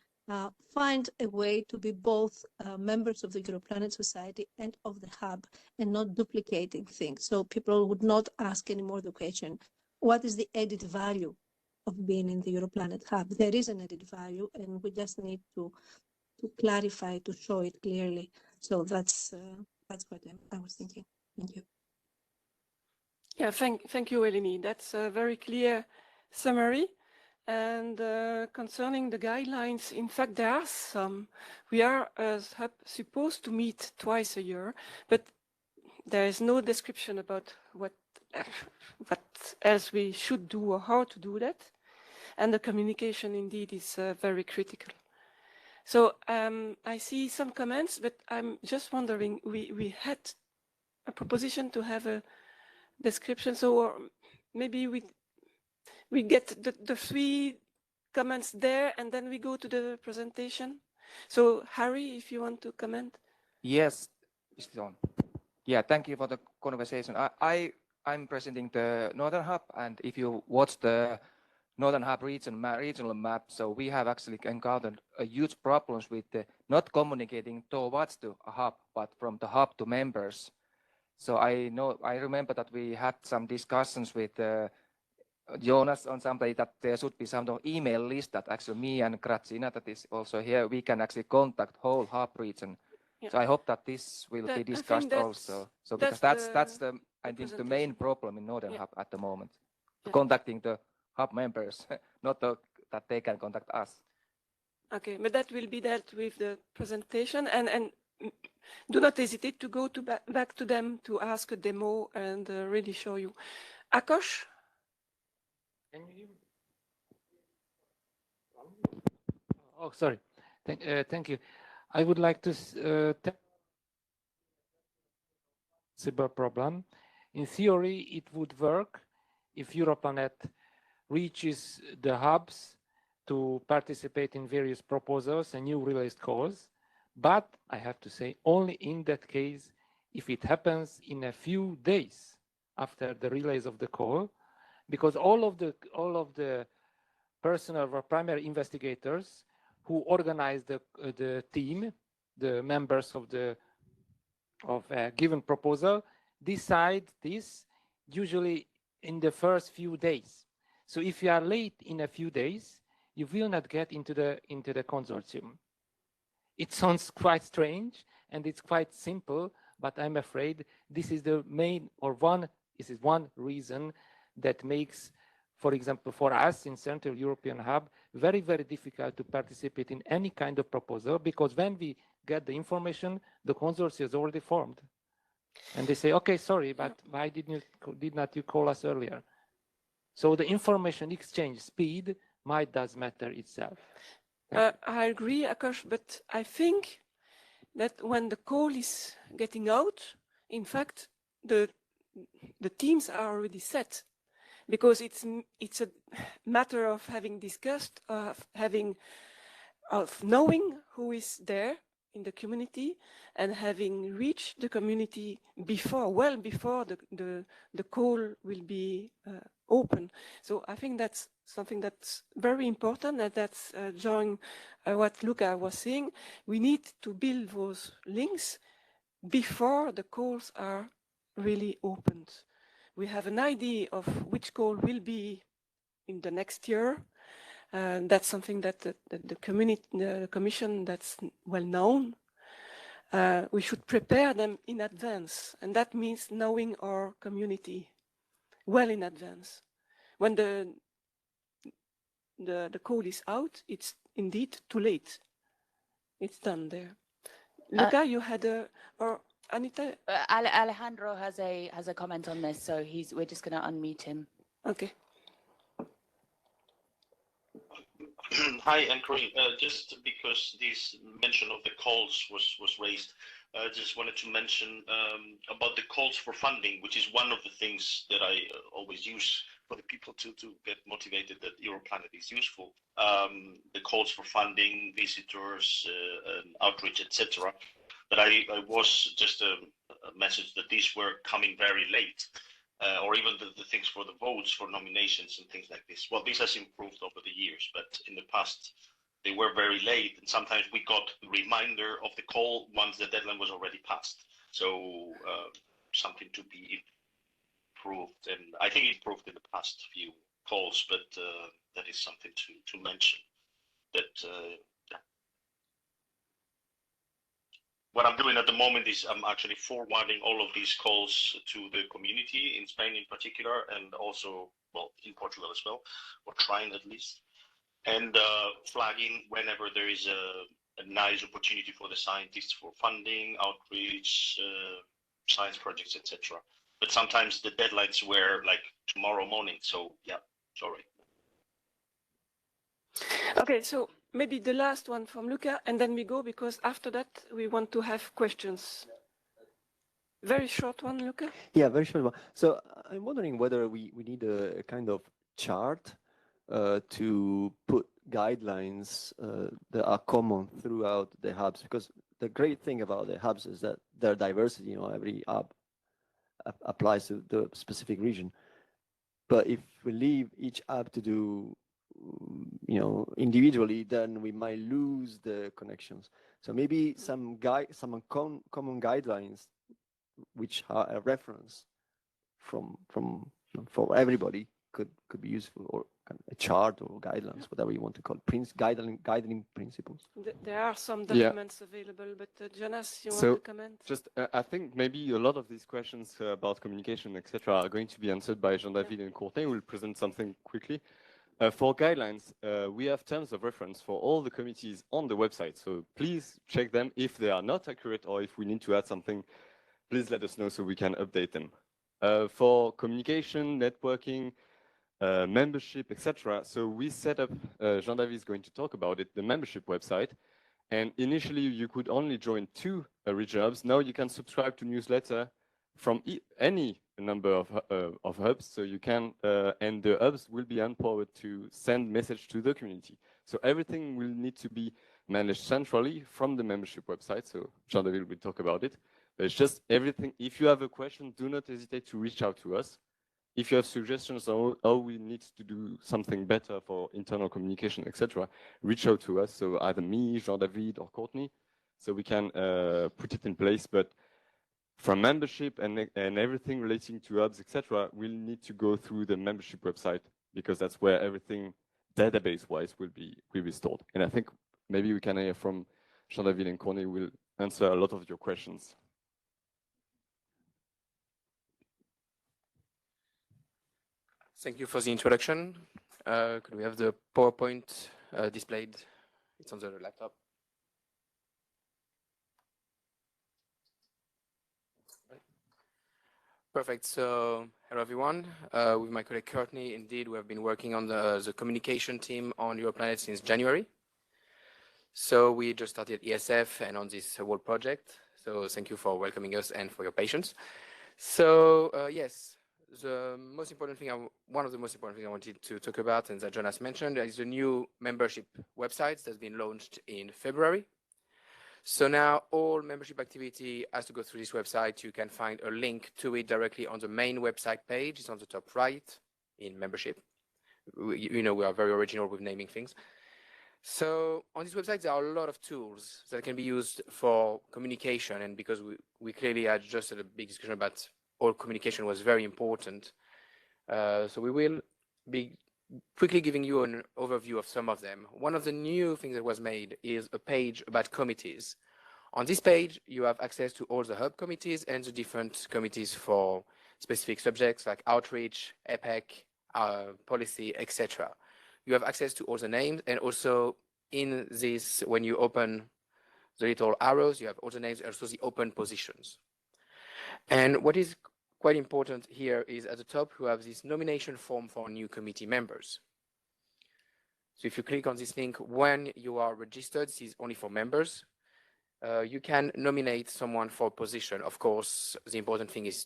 find a way to be both members of the Europlanet Society and of the hub, and not duplicating things. So people would not ask anymore the question, what is the added value of being in the Europlanet hub? There is an added value, and we just need to clarify, to show it clearly. So that's what I was thinking. Thank you. Yeah, thank you, Eleni. That's a very clear summary. And concerning the guidelines, in fact, there are some. We are, as hub, supposed to meet twice a year, but there is no description about what else we should do or how to do that. And the communication, indeed, is very critical. So I see some comments, but I'm just wondering, we had a proposition to have a description, so maybe we get the three comments there, and then we go to the presentation. So Harry, if you want to comment. Yes, is it on? Yeah, thank you for the conversation. I'm presenting the Northern Hub, and if you watch the Northern Hub regional map, so we have actually encountered a huge problems with not communicating towards the hub, but from the hub to members. So I remember that we had some discussions with Jonas on somebody that there should be some email list that actually me and Gratsina that is also here, we can actually contact whole hub region. Yeah. So I hope that this will be discussed also. So because that's the I think the main problem in Northern Hub at the moment, contacting the hub members, not that they can contact us. Okay, but that will be dealt with the presentation, and do not hesitate to go back to them to ask a demo and really show you. Akash? Can you hear me? Oh, sorry. Thank you. I would like to tell cyber problem. In theory, it would work if Europlanet reaches the hubs to participate in various proposals and new released calls. But I have to say, only in that case, if it happens in a few days after the release of the call, because all of the personnel or primary investigators who organize the team, the members of a given proposal, decide this usually in the first few days. So if you are late in a few days, you will not get into the consortium. It sounds quite strange and it's quite simple, but I'm afraid this is the main this is one reason that makes, for example, for us in Central European Hub, very, very difficult to participate in any kind of proposal, because when we get the information, the consortium is already formed. And they say, okay, sorry, but why did not you call us earlier? So the information exchange speed does matter itself. I agree, Akash, but I think that when the call is getting out, in fact, the teams are already set, because it's a matter of having discussed, of knowing who is there in the community and having reached the community well before the call will be open. So I think that's something that's very important, and that's joining what Luca was saying. We need to build those links before the calls are really opened. We have an idea of which call will be in the next year. That's something that the commission that's well known. We should prepare them in advance, and that means knowing our community well in advance. When the code is out, it's indeed too late. It's done there. Luca, you had or Anita? Alejandro has a comment on this, so we're just going to unmute him. Okay. Hi, and Corinne. Just because this mention of the calls was raised, I just wanted to mention about the calls for funding, which is one of the things that I always use for the people to get motivated that Europlanet is useful. The calls for funding, visitors, outreach, etc. But I was just a message that these were coming very late. Or even the things for the votes, for nominations and things like this. Well, this has improved over the years, but in the past, they were very late. And sometimes we got a reminder of the call once the deadline was already passed. So something to be improved. And I think it improved in the past few calls, but that is something to mention. That what I'm doing at the moment is I'm actually forwarding all of these calls to the community in Spain in particular, and also, well, in Portugal as well, or trying at least, and flagging whenever there is a nice opportunity for the scientists for funding, outreach, science projects, etc. But sometimes the deadlines were like tomorrow morning, so yeah, sorry. Okay, so maybe the last one from Luca, and then we go, because after that we want to have questions. Very short one, Luca? Yeah, very short one. So I'm wondering whether we need a kind of chart to put guidelines that are common throughout the hubs, because the great thing about the hubs is that their diversity, you know, every hub applies to the specific region. But if we leave each hub to do, you know, individually, then we might lose the connections. So maybe some common guidelines which are a reference from for everybody could be useful, or kind of a chart or guidelines, whatever you want to call it, guiding principles. There are some documents available, but Jonas, you want to comment? Just, I think maybe a lot of these questions about communication, etc., are going to be answered by Jean-David and Courtney. We'll present something quickly. For guidelines, we have terms of reference for all the committees on the website. So please check them. If they are not accurate or if we need to add something, please let us know so we can update them. For communication, networking, membership, etc. So we set up, Jean-David is going to talk about it, the membership website. And initially you could only join 2 regional hubs. Now you can subscribe to newsletter from any number of hubs. So you can, and the hubs will be empowered to send message to the community. So everything will need to be managed centrally from the membership website. So Jean-David will talk about it. But it's just everything. If you have a question, do not hesitate to reach out to us. If you have suggestions on how we need to do something better for internal communication, etc., reach out to us. So either me, Jean-David, or Courtney, so we can put it in place. But from membership and everything relating to hubs, etc., we'll need to go through the membership website, because that's where everything database-wise will be stored. And I think maybe we can hear from Jean-David and Courtney will answer a lot of your questions. Thank you for the introduction. Could we have the PowerPoint displayed? It's on the laptop. Perfect. So, hello everyone. With my colleague Courtney, indeed, we have been working on the communication team on Europlanet since January. So we just started ESF and on this whole project. So thank you for welcoming us and for your patience. So yes. The most important thing, one of the most important things I wanted to talk about, and that Jonas mentioned, is the new membership website that's been launched in February. So now all membership activity has to go through this website. You can find a link to it directly on the main website page. It's on the top right in membership. You know, we are very original with naming things. So on this website, there are a lot of tools that can be used for communication. And because we clearly had just a big discussion about all communication was very important. So we will be quickly giving you an overview of some of them. One of the new things that was made is a page about committees. On this page, you have access to all the hub committees and the different committees for specific subjects like outreach, EPEC, policy, etc. You have access to all the names, and also in this, when you open the little arrows, you have all the names and also the open positions. And what is quite important here is at the top, you have this nomination form for new committee members. So if you click on this link, when you are registered, this is only for members, you can nominate someone for a position. Of course, the important thing is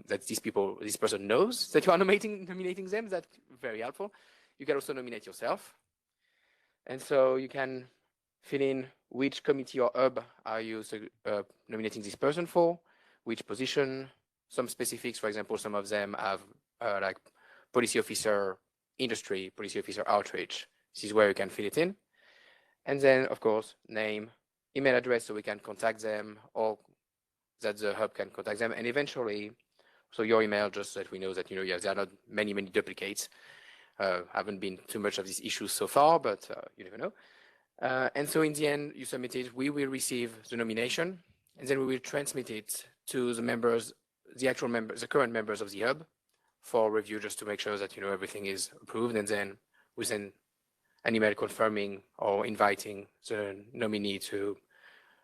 that this person knows that you are nominating them. That's very helpful. You can also nominate yourself. And so you can fill in which committee or hub are you nominating this person for, which position, some specifics. For example, some of them have like policy officer, industry, policy officer, outreach. This is where you can fill it in. And then, of course, name, email address, so we can contact them, or that the hub can contact them. And eventually, so your email, just so that we know that, you know, there are not many duplicates. Haven't been too much of these issues so far, but you never know. And so in the end, you submit it, we will receive the nomination, and then we will transmit it to the members, the actual members, the current members of the hub for review, just to make sure that, you know, everything is approved. And then we send an email confirming or inviting the nominee to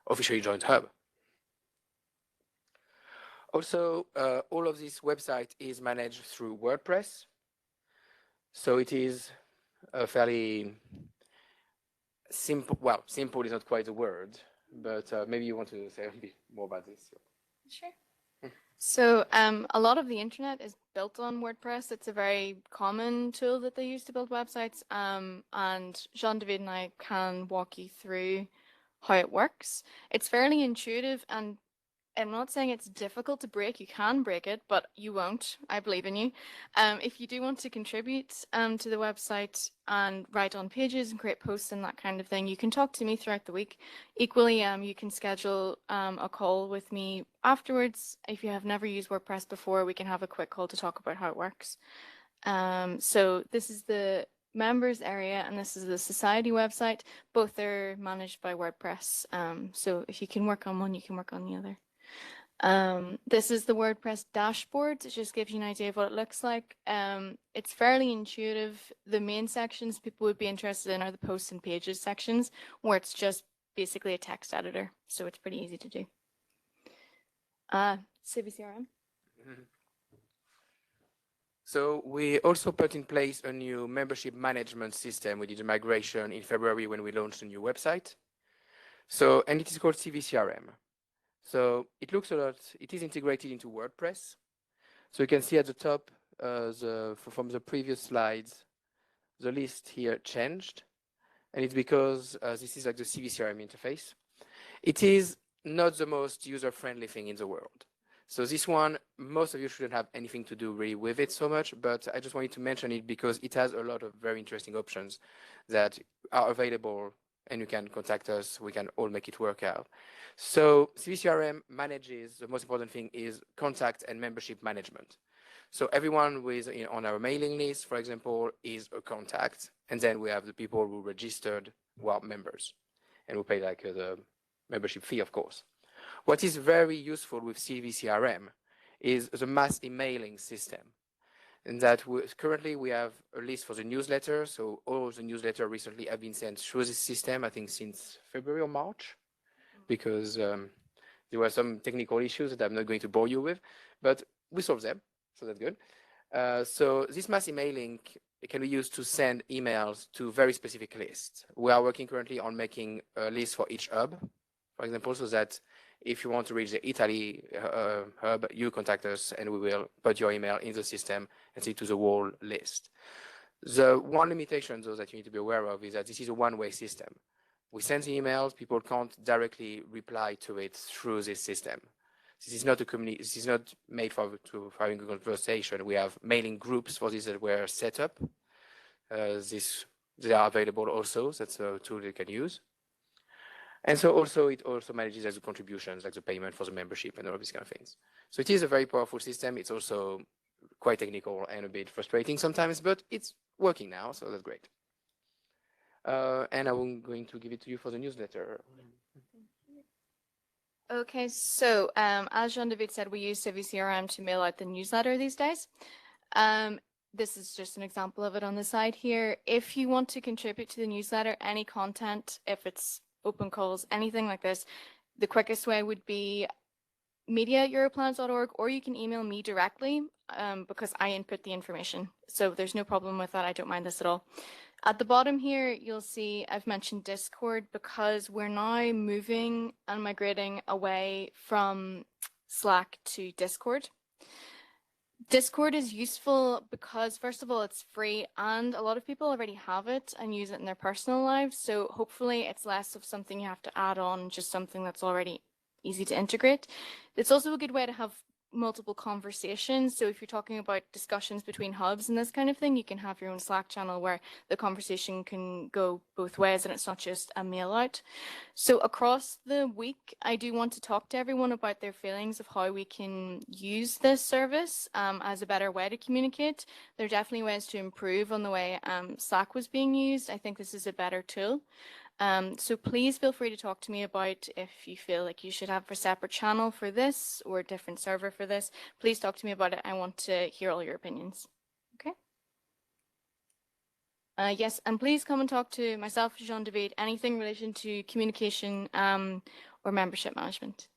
officially join the hub. Also, all of this website is managed through WordPress. So it is a fairly simple, well, simple is not quite a word, but maybe you want to say a bit more about this. Sure. So a lot of the internet is built on WordPress. It's a very common tool that they use to build websites. And Jean-David and I can walk you through how it works. It's fairly intuitive, and I'm not saying it's difficult to break. You can break it, but you won't. I believe in you. If you do want to contribute to the website and write on pages and create posts and that kind of thing, you can talk to me throughout the week. Equally, you can schedule a call with me afterwards. If you have never used WordPress before, we can have a quick call to talk about how it works. So this is the members area and this is the society website. Both are managed by WordPress. So if you can work on one, you can work on the other. This is the WordPress dashboard. It just gives you an idea of what it looks like. It's fairly intuitive. The main sections people would be interested in are the posts and pages sections, where it's just basically a text editor. So it's pretty easy to do. CVCRM. So we also put in place a new membership management system. We did a migration in February when we launched a new website. So, and it is called CVCRM. So it looks a lot, it is integrated into WordPress. So you can see at the top, from the previous slides, the list here changed. And it's because this is like the CVCRM interface. It is not the most user-friendly thing in the world. So this one, most of you shouldn't have anything to do really with it so much, but I just wanted to mention it because it has a lot of very interesting options that are available, and you can contact us, we can all make it work out. So CVCRM manages, the most important thing is contact and membership management. So everyone who is on our mailing list, for example, is a contact. And then we have the people who registered who are members and who pay like the membership fee, of course. What is very useful with CVCRM is the mass emailing system. And that currently we have a list for the newsletter. So all the newsletter recently have been sent through this system, I think since February or March, because there were some technical issues that I'm not going to bore you with, but we solved them, so that's good. So this mass emailing can be used to send emails to very specific lists. We are working currently on making a list for each hub, for example, so that if you want to reach the Italy hub, you contact us and we will put your email in the system and send it to the whole list. The one limitation, though, that you need to be aware of is that this is a one-way system. We send the emails, people can't directly reply to it through this system. This is not a community, this is not made for having a conversation. We have mailing groups for this that were set up. They are available also, that's a tool you can use. And so also it also manages as the contributions, like the payment for the membership and all of these kind of things. So it is a very powerful system. It's also quite technical and a bit frustrating sometimes, but it's working now, so that's great. And I'm going to give it to you for the newsletter. Okay, so as Jean-David said, we use CVCRM to mail out the newsletter these days. This is just an example of it on the side here. If you want to contribute to the newsletter, any content, if it's open calls, anything like this, the quickest way would be media@europlanet.org, or you can email me directly because I input the information. So there's no problem with that. I don't mind this at all. At the bottom here, you'll see I've mentioned Discord because we're now moving and migrating away from Slack to Discord. Discord is useful because, first of all, it's free and a lot of people already have it and use it in their personal lives. So hopefully it's less of something you have to add on, just something that's already easy to integrate. It's also a good way to have multiple conversations. So if you're talking about discussions between hubs and this kind of thing, you can have your own Slack channel where the conversation can go both ways and it's not just a mail out. So across the week, I do want to talk to everyone about their feelings of how we can use this service as a better way to communicate. There are definitely ways to improve on the way Slack was being used. I think this is a better tool. So please feel free to talk to me about if you feel like you should have a separate channel for this or a different server for this. Please talk to me about it. I want to hear all your opinions. Okay? Yes, and please come and talk to myself, Jean-David, anything in relation to communication or membership management.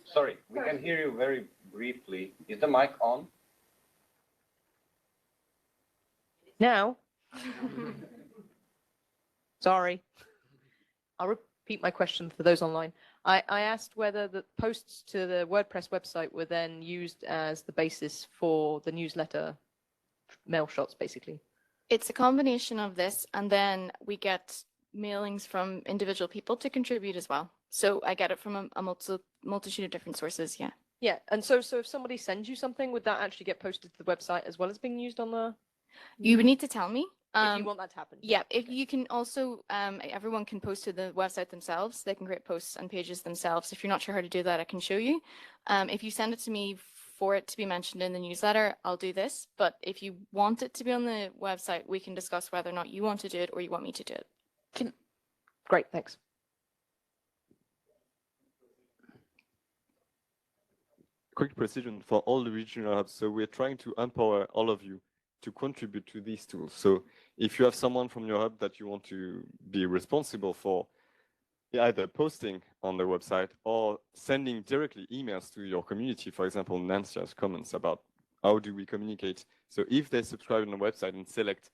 Sorry, we can hear you very briefly. Is the mic on? Now? Sorry. I'll repeat my question for those online. I asked whether the posts to the WordPress website were then used as the basis for the newsletter mail shots, basically. It's a combination of this, and then we get mailings from individual people to contribute as well. So I get it from a multitude of different sources, yeah. Yeah, and so if somebody sends you something, would that actually get posted to the website as well as being used on the... You would need to tell me. If you want that to happen. Yeah, if you can also, everyone can post to the website themselves. They can create posts and pages themselves. If you're not sure how to do that, I can show you. If you send it to me for it to be mentioned in the newsletter, I'll do this. But if you want it to be on the website, we can discuss whether or not you want to do it or you want me to do it. Great, thanks. Quick precision for all the regional hubs. So we're trying to empower all of you to contribute to these tools. So if you have someone from your hub that you want to be responsible for either posting on the website or sending directly emails to your community, for example, Nancy's comments about how do we communicate. So if they subscribe on the website and select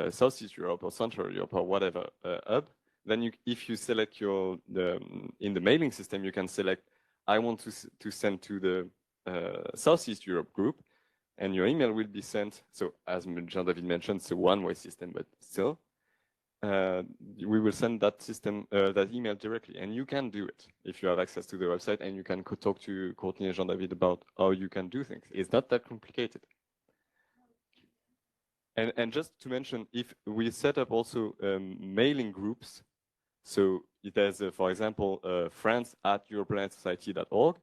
Southeast Europe or Central Europe or whatever hub, then if you select in the mailing system, you can select, I want to send to the Southeast Europe group, and your email will be sent. So as Jean-David mentioned, it's a one-way system, but still, we will send that email directly, and you can do it if you have access to the website, and you can talk to Courtney and Jean-David about how you can do things. It's not that complicated. And just to mention, if we set up also mailing groups, so there's, for example, friends@europlanetsociety.org.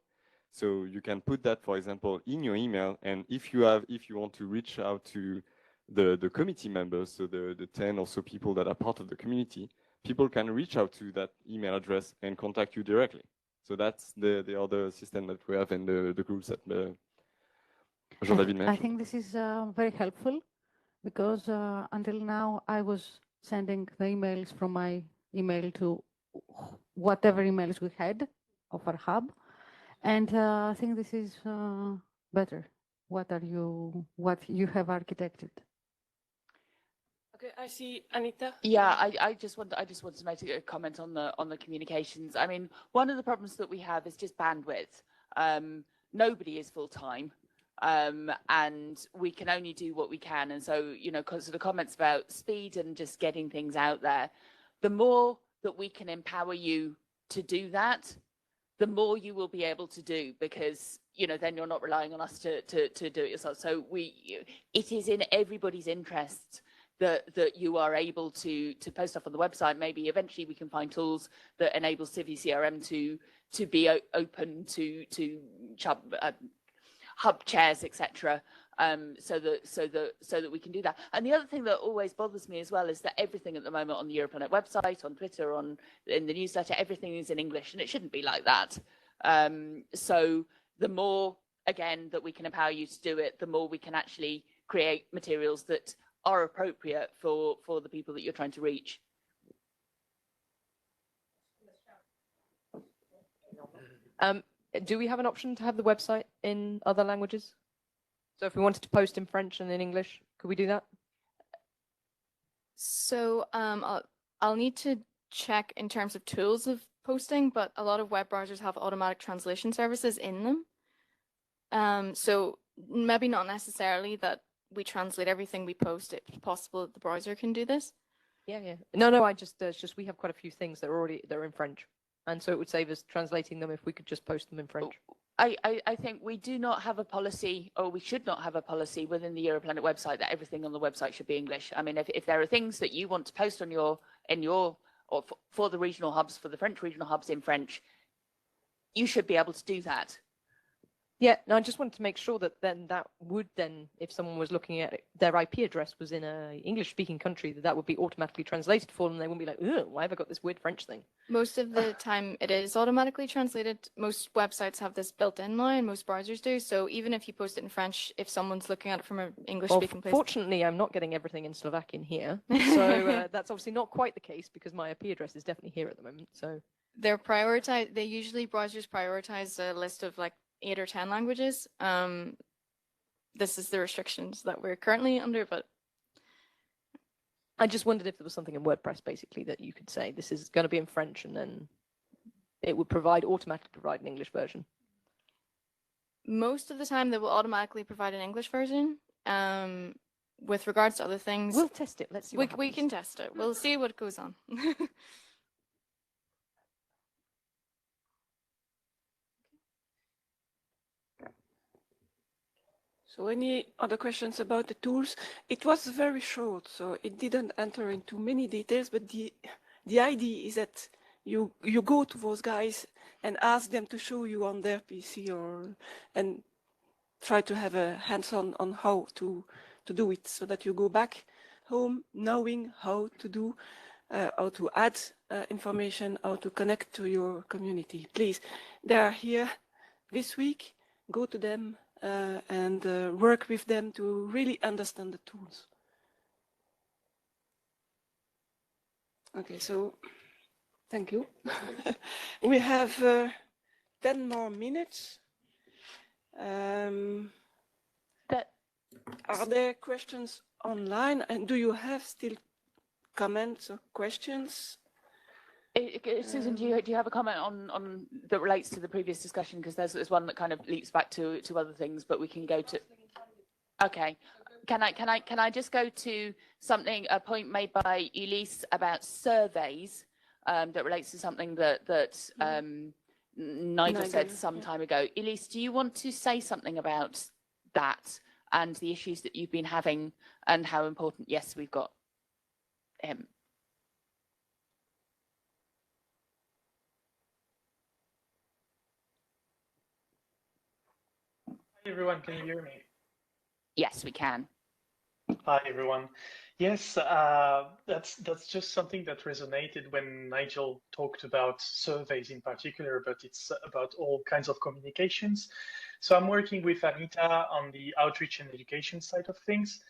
So you can put that, for example, in your email, and if you want to reach out to the committee members, so the 10 or so people that are part of the community, people can reach out to that email address and contact you directly. So that's the other system that we have in the groups that Jean-David mentioned. I think this is very helpful because until now I was sending the emails from my email to whatever emails we had of our hub. And I think this is better. What you have architected? Okay, I see Anita. Yeah, I just wanted to make a comment on the communications. I mean, one of the problems that we have is just bandwidth. Nobody is full time, and we can only do what we can. And so, because of the comments about speed and just getting things out there, the more that we can empower you to do that, the more you will be able to do, because then you're not relying on us to do it yourself. So it is in everybody's interest that you are able to post stuff on the website. Maybe eventually we can find tools that enable CiviCRM to be open to hub chairs, etc. So that we can do that. And the other thing that always bothers me as well is that everything at the moment on the Europlanet website, on Twitter, in the newsletter, everything is in English, and it shouldn't be like that. So the more, again, that we can empower you to do it, the more we can actually create materials that are appropriate for the people that you're trying to reach. Do we have an option to have the website in other languages? So if we wanted to post in French and in English, could we do that? So I'll need to check in terms of tools of posting, but a lot of web browsers have automatic translation services in them. So maybe not necessarily that we translate everything we post. It's possible that the browser can do this. Yeah. No, it's just we have quite a few things that are in French. And so it would save us translating them if we could just post them in French. I think we do not have a policy, or we should not have a policy within the Europlanet website that everything on the website should be English. I mean, if there are things that you want to post on or for the regional hubs, for the French regional hubs in French, you should be able to do that. Yeah, no, I just wanted to make sure that if someone was looking at it, their IP address was in a English-speaking country, that would be automatically translated for them. They wouldn't be like, "Ugh, why have I got this weird French thing?" Most of the time, it is automatically translated. Most websites have this built in now, and most browsers do. So even if you post it in French, if someone's looking at it from an English-speaking place, fortunately, I'm not getting everything in Slovakian here, so that's obviously not quite the case because my IP address is definitely here at the moment. So browsers prioritize a list of like 8 or 10 languages. This is the restrictions that we're currently under, but I just wondered if there was something in WordPress basically that you could say this is going to be in French, and then it would automatically provide an English version. Most of the time, they will automatically provide an English version. With regards to other things, we'll test it. Let's see. We can test it. We'll see what goes on. So any other questions about the tools? It was very short, so it didn't enter into many details, but the idea is that you go to those guys and ask them to show you on their PC and try to have a hands-on on how to do it, so that you go back home knowing how to do, how to add information, how to connect to your community. Please, they are here this week. Go to them. And work with them to really understand the tools. Okay, so thank you. We have 10 more minutes. Are there questions online? And do you have still comments or questions? Susan, do you have a comment on that relates to the previous discussion? Because there's one that kind of leaps back to other things, but we can go to. Okay, can I just go to a point made by Elise about surveys that relates to something that Nigel said some time ago. Elise, do you want to say something about that and the issues that you've been having and how important? Yes, we've got him. Hi everyone, can you hear me? Yes, we can. Hi everyone. Yes, that's just something that resonated when Nigel talked about surveys in particular, but it's about all kinds of communications. So I'm working with Anita on the outreach and education side of things,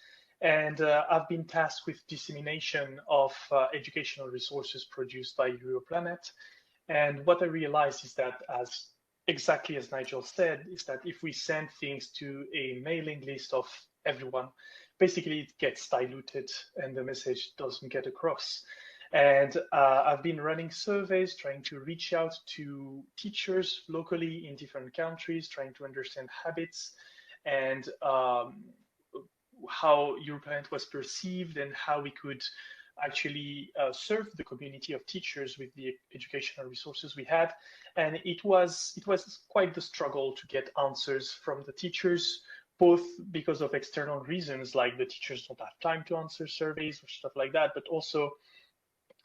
and I've been tasked with dissemination of educational resources produced by Europlanet. And what I realized is that, exactly as Nigel said, is that if we send things to a mailing list of everyone, basically it gets diluted and the message doesn't get across. And I've been running surveys, trying to reach out to teachers locally in different countries, trying to understand habits and how Europlanet was perceived and how we could actually serve the community of teachers with the educational resources we had. And it was quite the struggle to get answers from the teachers, both because of external reasons, like the teachers don't have time to answer surveys or stuff like that, but also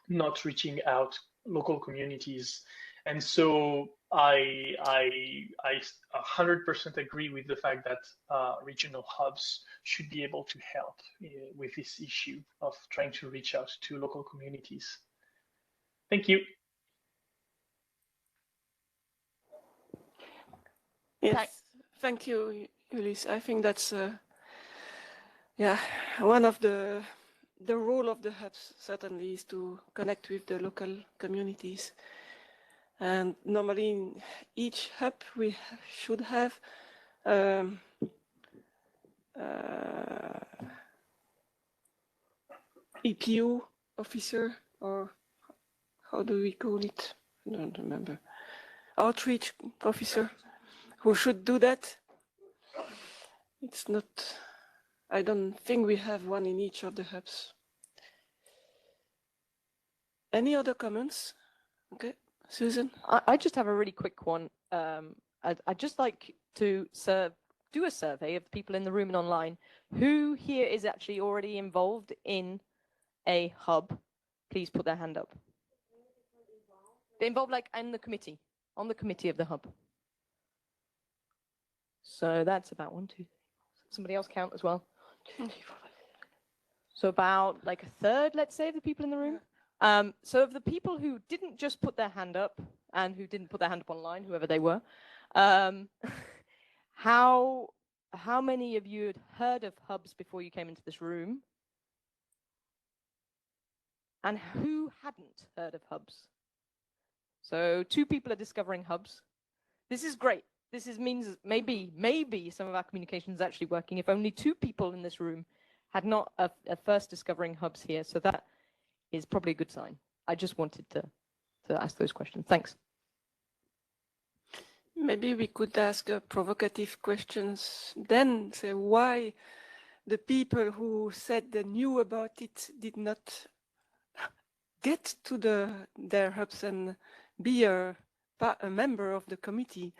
not reaching out local communities. And so I 100% agree with the fact that regional hubs should be able to help with this issue of trying to reach out to local communities. Thank you. Yes, thank you, Ulysse. I think that's one of the role of the hubs certainly is to connect with the local communities. And normally in each hub we should have EPU officer, or how do we call it? I don't remember. Outreach officer who should do that. It's not, I don't think we have one in each of the hubs. Any other comments? Okay, Susan? I just have a really quick one. I'd just like to do a survey of people in the room and online. Who here is actually already involved in a hub? Please put their hand up. They're involved like in the committee, on the committee of the hub. So that's about 1, 2, 3. Somebody else count as well. 2, 3, 4, 5. So about like a third, let's say, of the people in the room. So of the people who didn't just put their hand up and who didn't put their hand up online, whoever they were, how many of you had heard of hubs before you came into this room? And who hadn't heard of hubs? So 2 people are discovering hubs. This is great. This means maybe some of our communication is actually working if only 2 people in this room had not first discovering hubs here. So that is probably a good sign. I just wanted to ask those questions. Thanks. Maybe we could ask provocative questions then. Say why the people who said they knew about it did not get to their hubs and be a member of the committee.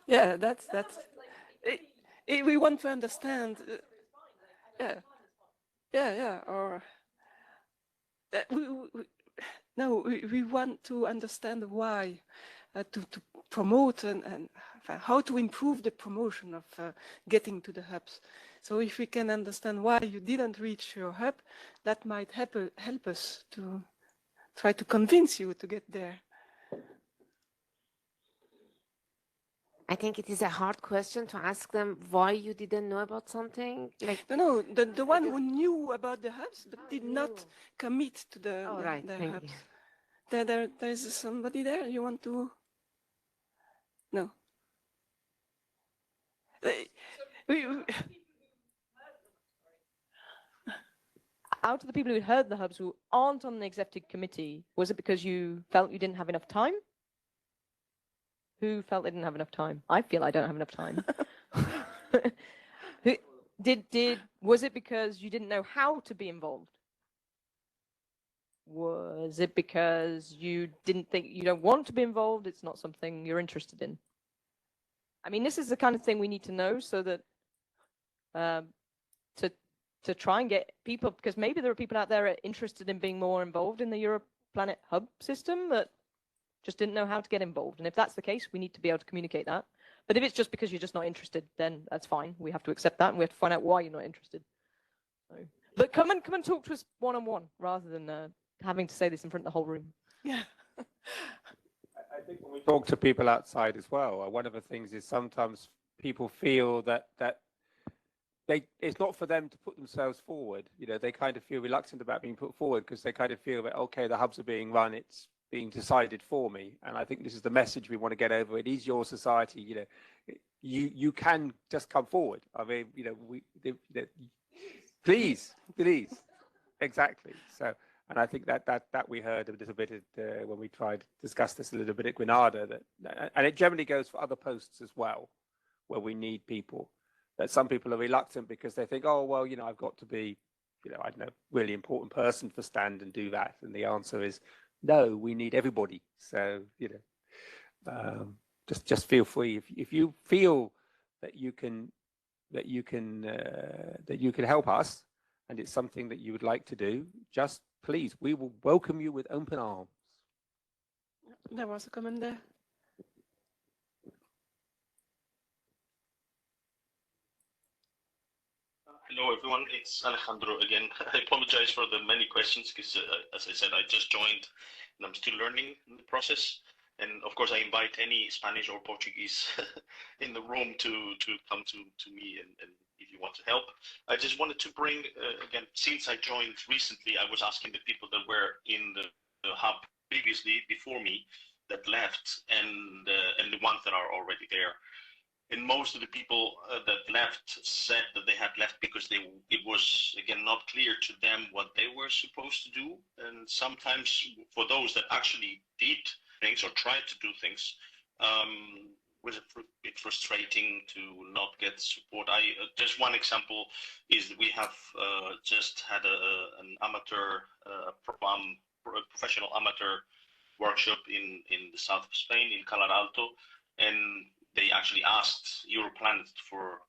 Yeah, that's it, we want to understand. Yeah. Or we want to understand why, to promote and how to improve the promotion of getting to the hubs. So if we can understand why you didn't reach your hub, that might help us to try to convince you to get there. I think it is a hard question to ask them why you didn't know about something. Like no, the one who knew about the hubs but did not commit to the hubs. There's somebody there. You want to? No. Out of the people who heard the hubs who aren't on the executive committee, was it because you felt you didn't have enough time? Who felt they didn't have enough time? I feel I don't have enough time. Was it because you didn't know how to be involved? Was it because you didn't think you don't want to be involved? It's not something you're interested in. I mean, this is the kind of thing we need to know so that to try and get people, because maybe there are people out there interested in being more involved in the Europlanet hub system that just didn't know how to get involved. And if that's the case, we need to be able to communicate that. But if it's just because you're just not interested, then that's fine. We have to accept that, and we have to find out why you're not interested. So, but come and talk to us one-on-one rather than having to say this in front of the whole room. Yeah. I think when we talk to people outside as well, one of the things is sometimes people feel that it's not for them to put themselves forward. You know, they kind of feel reluctant about being put forward because they kind of feel that, okay, the hubs are being run, it's being decided for me. And I think this is the message we want to get over. It is your society. You know, you can just come forward. I mean, you know, please, exactly. So, and I think that we heard a little bit when we tried to discuss this a little bit at Grenada. And it generally goes for other posts as well, where we need people. That some people are reluctant because they think, oh well, you know, I've got to be, you know, I don't know, really important person for stand and do that. And the answer is, no, we need everybody. So, you know, just feel free. If you feel that you can help us, and it's something that you would like to do, just please, we will welcome you with open arms. There was a comment there. Hello, everyone. It's Alejandro again. I apologize for the many questions because, as I said, I just joined and I'm still learning in the process. And of course, I invite any Spanish or Portuguese in the room to come to me and if you want to help. I just wanted to bring, again, since I joined recently, I was asking the people that were in the hub previously before me that left and the ones that are already there. And most of the people that left said that they had left because it was, again, not clear to them what they were supposed to do. And sometimes for those that actually did things or tried to do things, was a bit frustrating to not get support. Just one example is that we have just had an amateur professional amateur workshop in the south of Spain, in Calar Alto, and they actually asked Europlanet for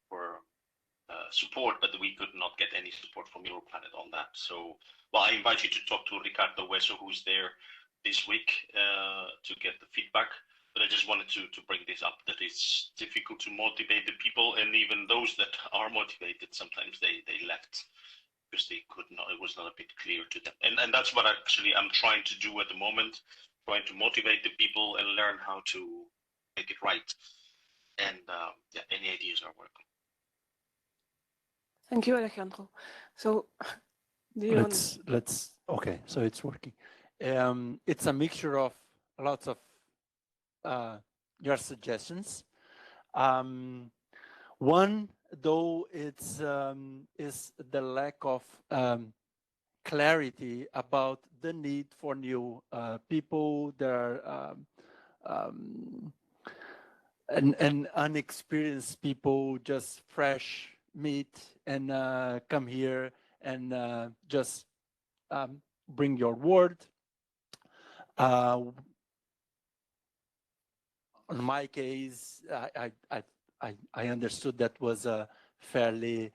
support, but we could not get any support from Europlanet on that. So, well, I invite you to talk to Ricardo Hueso, who's there this week, to get the feedback. But I just wanted to bring this up, that it's difficult to motivate the people, and even those that are motivated, sometimes they left because they could not, it was not a bit clear to them. And that's what actually I'm trying to do at the moment, trying to motivate the people and learn how to make it right. And yeah, any ideas are welcome. Thank you, Alejandro. So, let's okay, so it's working. It's a mixture of lots of your suggestions. One, though, it's is the lack of clarity about the need for new people. There are and unexperienced people, just fresh meat, and come here and just bring your word. In my case, I understood that was a fairly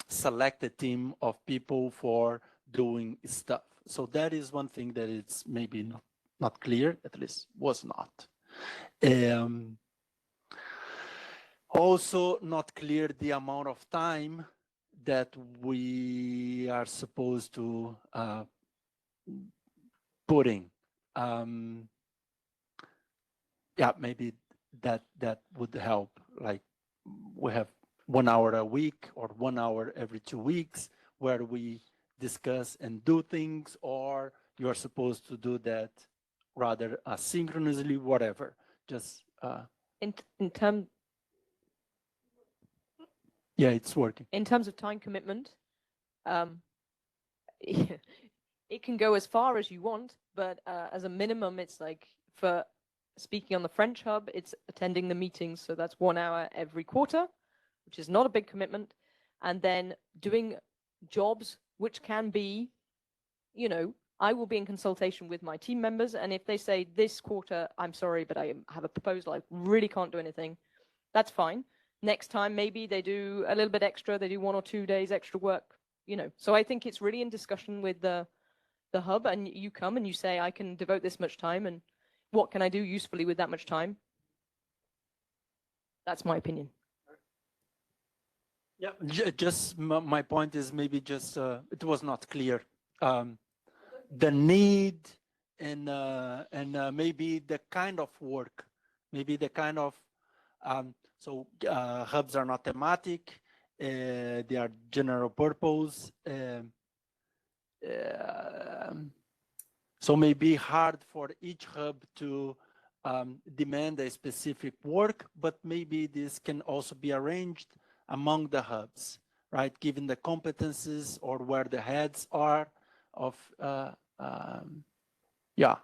selected team of people for doing stuff. So that is one thing that it's maybe not clear, at least was not. Also not clear the amount of time that we are supposed to put in. Yeah, maybe that would help. Like we have 1 hour a week or 1 hour every 2 weeks where we discuss and do things, or you are supposed to do that rather asynchronously, whatever. Just in terms. Yeah, it's working. In terms of time commitment, it can go as far as you want, but as a minimum, it's like for speaking on the French hub, it's attending the meetings. So that's 1 hour every quarter, which is not a big commitment. And then doing jobs, which can be, you know, I will be in consultation with my team members. And if they say this quarter, I'm sorry, but I have a proposal, I really can't do anything, that's fine. Next time, maybe they do a little bit extra, they do 1 or 2 days extra work, you know. So I think it's really in discussion with the hub, and you come and you say, I can devote this much time, and what can I do usefully with that much time? That's my opinion. Yeah, just my point is maybe just it was not clear. The need and maybe the kind of work, maybe the kind of so hubs are not thematic, they are general purpose. So maybe hard for each hub to demand a specific work, but maybe this can also be arranged among the hubs, right? Given the competencies or where the heads are of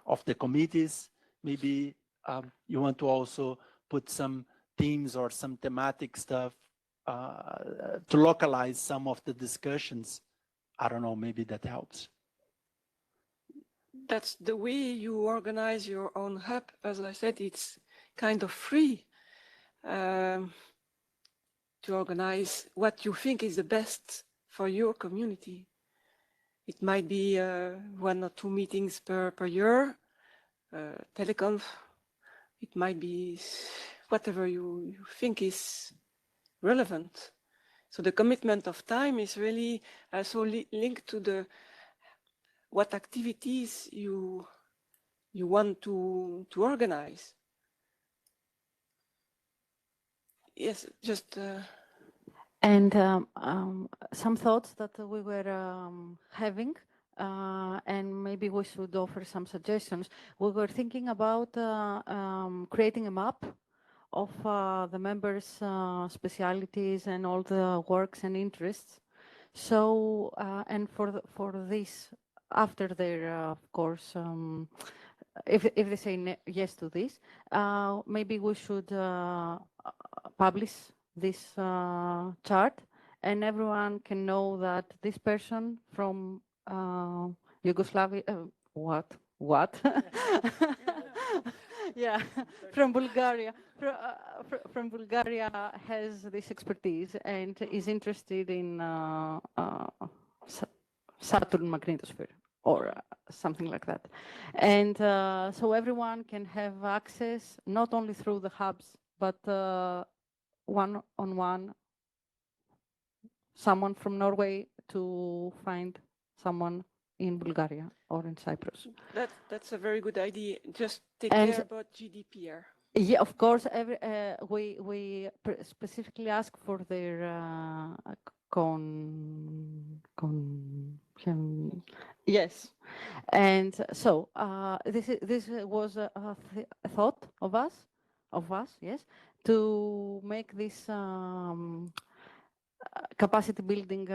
of the committees, maybe you want to also put some themes or some thematic stuff to localize some of the discussions. I don't know, maybe that helps. That's the way you organize your own hub. As I said, it's kind of free to organize what you think is the best for your community. It might be 1 or 2 meetings per year, teleconf. It might be whatever you think is relevant. So the commitment of time is really also linked to what activities you want to organize. Yes, just. And some thoughts that we were having, and maybe we should offer some suggestions. We were thinking about creating a map of the members' specialities and all the works and interests. So, and for this, after their, of course, if they say yes to this, maybe we should publish this chart, and everyone can know that this person from Yugoslavia, what? Yeah, from Bulgaria. From Bulgaria has this expertise and is interested in Saturn magnetosphere or something like that. And so everyone can have access not only through the hubs, but one-on-one, someone from Norway to find someone in Bulgaria or in Cyprus. That's a very good idea. Just take And care about GDPR. yeah, of course. We specifically ask for their yes, and so this was a thought of us, yes, to make this capacity building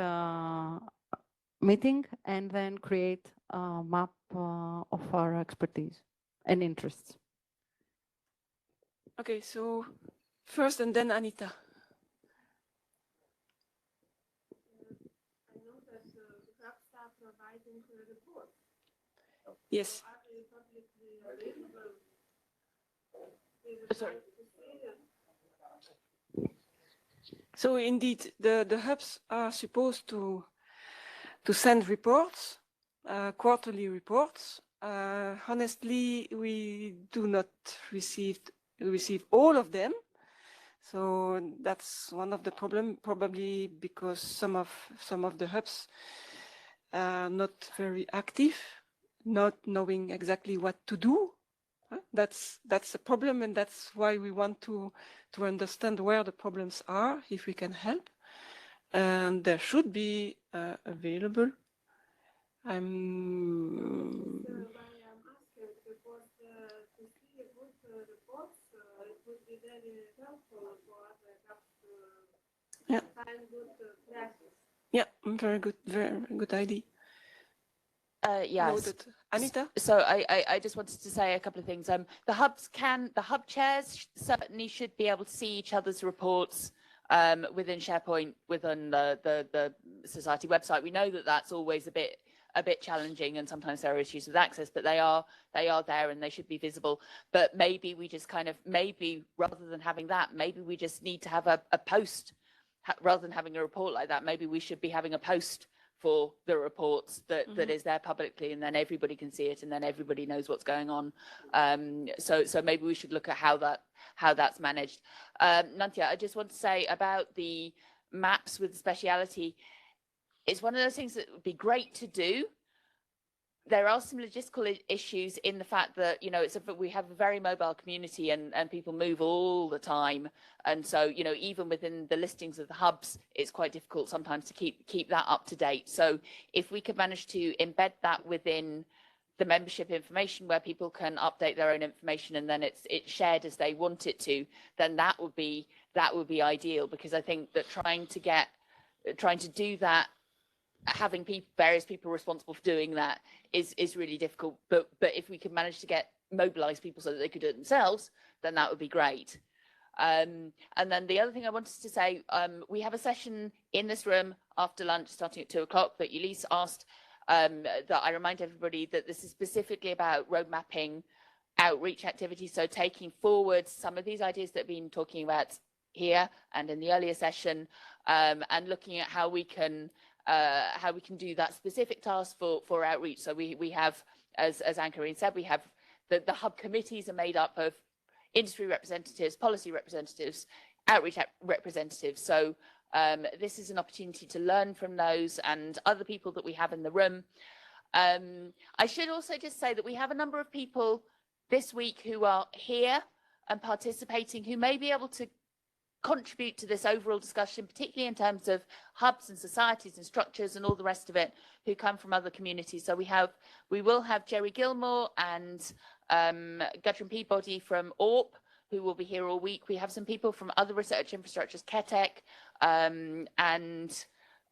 meeting and then create a map of our expertise and interests. Okay, so first and then Anita. Yes. Sorry. So indeed, the hubs are supposed to send reports, quarterly reports. Honestly, we do not receive all of them. So that's one of the problem, probably because some of the hubs are not very active, not knowing exactly what to do. That's a problem, and that's why we want to understand where the problems are, if we can help. And there should be available. Yeah. Yeah, very good idea. Yes. Noted. Anita? So I just wanted to say a couple of things. The hub chairs certainly should be able to see each other's reports within SharePoint, within the society website. We know that that's always a bit challenging, and sometimes there are issues with access, but they are there and they should be visible. But maybe we just maybe rather than having that, maybe we just need to have a post rather than having a report like that. Maybe we should be having a post for the reports that is there publicly, and then everybody can see it, and then everybody knows what's going on. So maybe we should look at how that's managed. Nantya, I just want to say about the maps with speciality. It's one of those things that would be great to do. There are some logistical issues in the fact that, we have a very mobile community and people move all the time. And so, even within the listings of the hubs, it's quite difficult sometimes to keep that up to date. So if we could manage to embed that within the membership information where people can update their own information and then it's shared as they want it to, then that would be ideal, because I think that trying to do that, having various people responsible for doing that is really difficult. But if we could manage to mobilize people so that they could do it themselves, then that would be great. And then the other thing I wanted to say, we have a session in this room after lunch starting at 2:00 that Elise asked that I remind everybody that this is specifically about road mapping outreach activities. So taking forward some of these ideas that we've been talking about here and in the earlier session, and looking at how we can do that specific task for outreach. So we have, as Anne-Carine said, we have the hub committees are made up of industry representatives, policy representatives, outreach representatives. So this is an opportunity to learn from those and other people that we have in the room. I should also just say that we have a number of people this week who are here and participating who may be able to contribute to this overall discussion, particularly in terms of hubs and societies and structures and all the rest of it, who come from other communities. So we will have Jerry Gilmore and Gudrun Peabody from ORP, who will be here all week. We have some people from other research infrastructures, KETEC and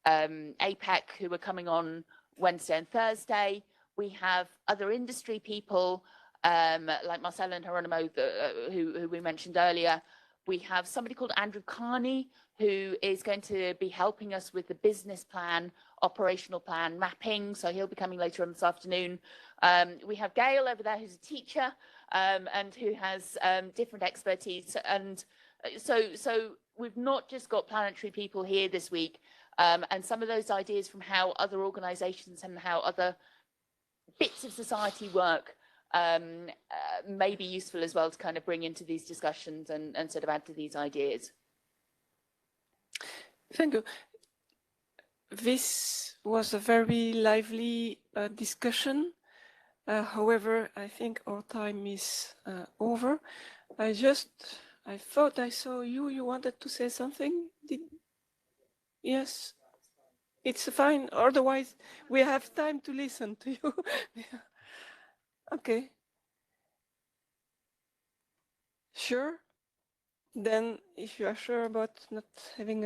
EPEC, who are coming on Wednesday and Thursday. We have other industry people like Marcelo and Geronimo, who we mentioned earlier. We have somebody called Andrew Carney, who is going to be helping us with the business plan, operational plan mapping. So he'll be coming later on this afternoon. We have Gail over there, who's a teacher, and who has different expertise. And so we've not just got planetary people here this week, and some of those ideas from how other organisations and how other bits of society work may be useful as well to kind of bring into these discussions and sort of add to these ideas. Thank you. This was a very lively discussion. However, I think our time is over. I thought I saw you. You wanted to say something? Yes? It's fine. Otherwise, we have time to listen to you. Okay. Sure. Then, if you are sure about not having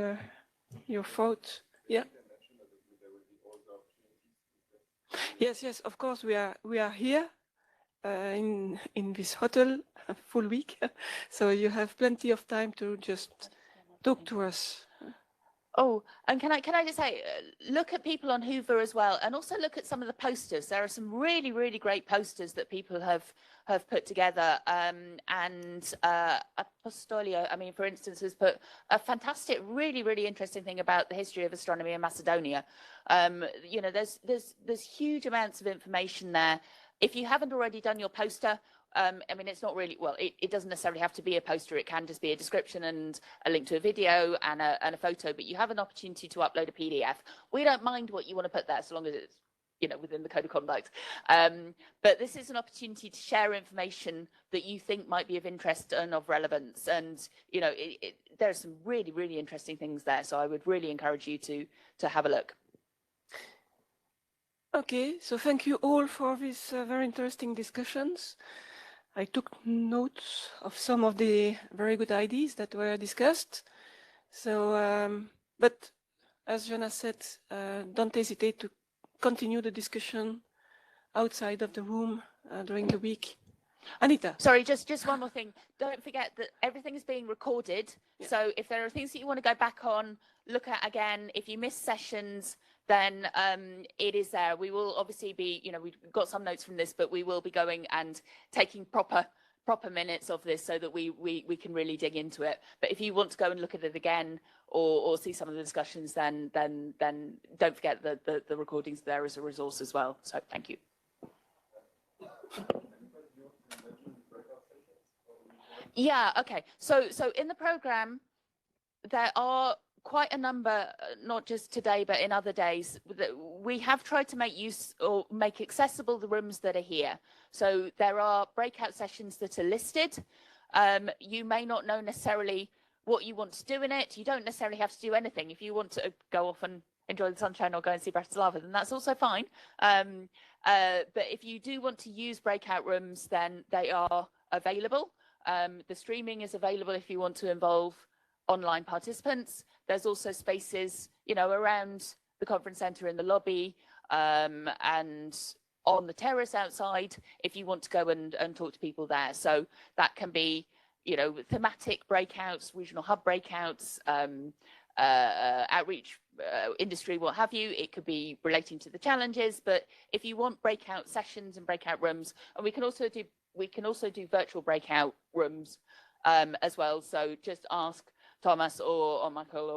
your vote, yeah. Yes, of course, we are here in this hotel full week, so you have plenty of time to just talk to us. Oh, and can I just say, look at people on Hoover as well, and also look at some of the posters. There are some really, really great posters that people have put together. And Apostolio, I mean, for instance, has put a fantastic, really, really interesting thing about the history of astronomy in Macedonia. You know, there's huge amounts of information there. If you haven't already done your poster, I mean, it's not really, well, it doesn't necessarily have to be a poster. It can just be a description and a link to a video and a photo, but you have an opportunity to upload a PDF. We don't mind what you want to put there, so long as it's, you know, within the code of conduct. But this is an opportunity to share information that you think might be of interest and of relevance. And, you know, there are some really, really interesting things there. So I would really encourage you to have a look. Okay, so thank you all for these very interesting discussions. I took notes of some of the very good ideas that were discussed. So, but as Jonas said, don't hesitate to continue the discussion outside of the room during the week. Anita. Sorry, just one more thing. Don't forget that everything is being recorded. Yeah. So if there are things that you want to go back on, look at again, if you miss sessions, then it is there. We will obviously be, you know, we've got some notes from this, but we will be going and taking proper minutes of this so that we can really dig into it. But if you want to go and look at it again or see some of the discussions, then don't forget that the recordings there as a resource as well. So thank you. Yeah, okay. So in the program, there are quite a number, not just today, but in other days, that we have tried to make use or make accessible the rooms that are here. So there are breakout sessions that are listed. You may not know necessarily what you want to do in it. You don't necessarily have to do anything. If you want to go off and enjoy the sunshine or go and see Bratislava, then that's also fine. But if you do want to use breakout rooms, then they are available. The streaming is available if you want to involve online participants. There's also spaces, you know, around the conference center in the lobby and on the terrace outside if you want to go and talk to people there. So that can be, you know, thematic breakouts, regional hub breakouts, outreach, industry, what have you. It could be relating to the challenges, but if you want breakout sessions and breakout rooms, and we can also do virtual breakout rooms as well. So just ask Thomas or Michael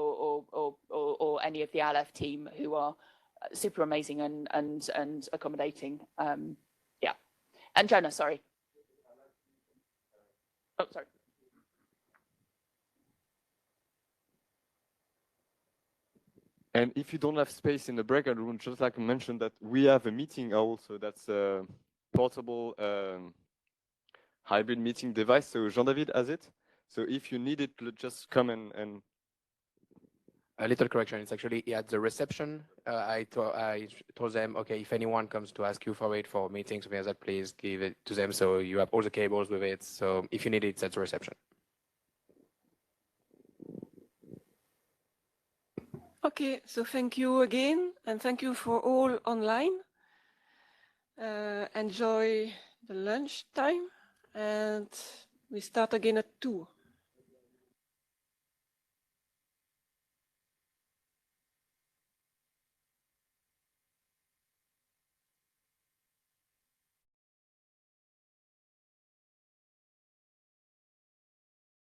or any of the ALEF team who are super amazing and accommodating. Yeah. And Jonah, sorry. Oh, sorry. And if you don't have space in the breakout room, just like I mentioned, that we have a meeting also that's a portable hybrid meeting device. So Jean-David has it. So if you need it, just come and... A little correction, it's actually at the reception. I told them, okay, if anyone comes to ask you for it for meetings, something like that, please give it to them. So you have all the cables with it. So if you need it, it's at the reception. Okay, so thank you again, and thank you for all online. Enjoy the lunch time, and we start again at 2.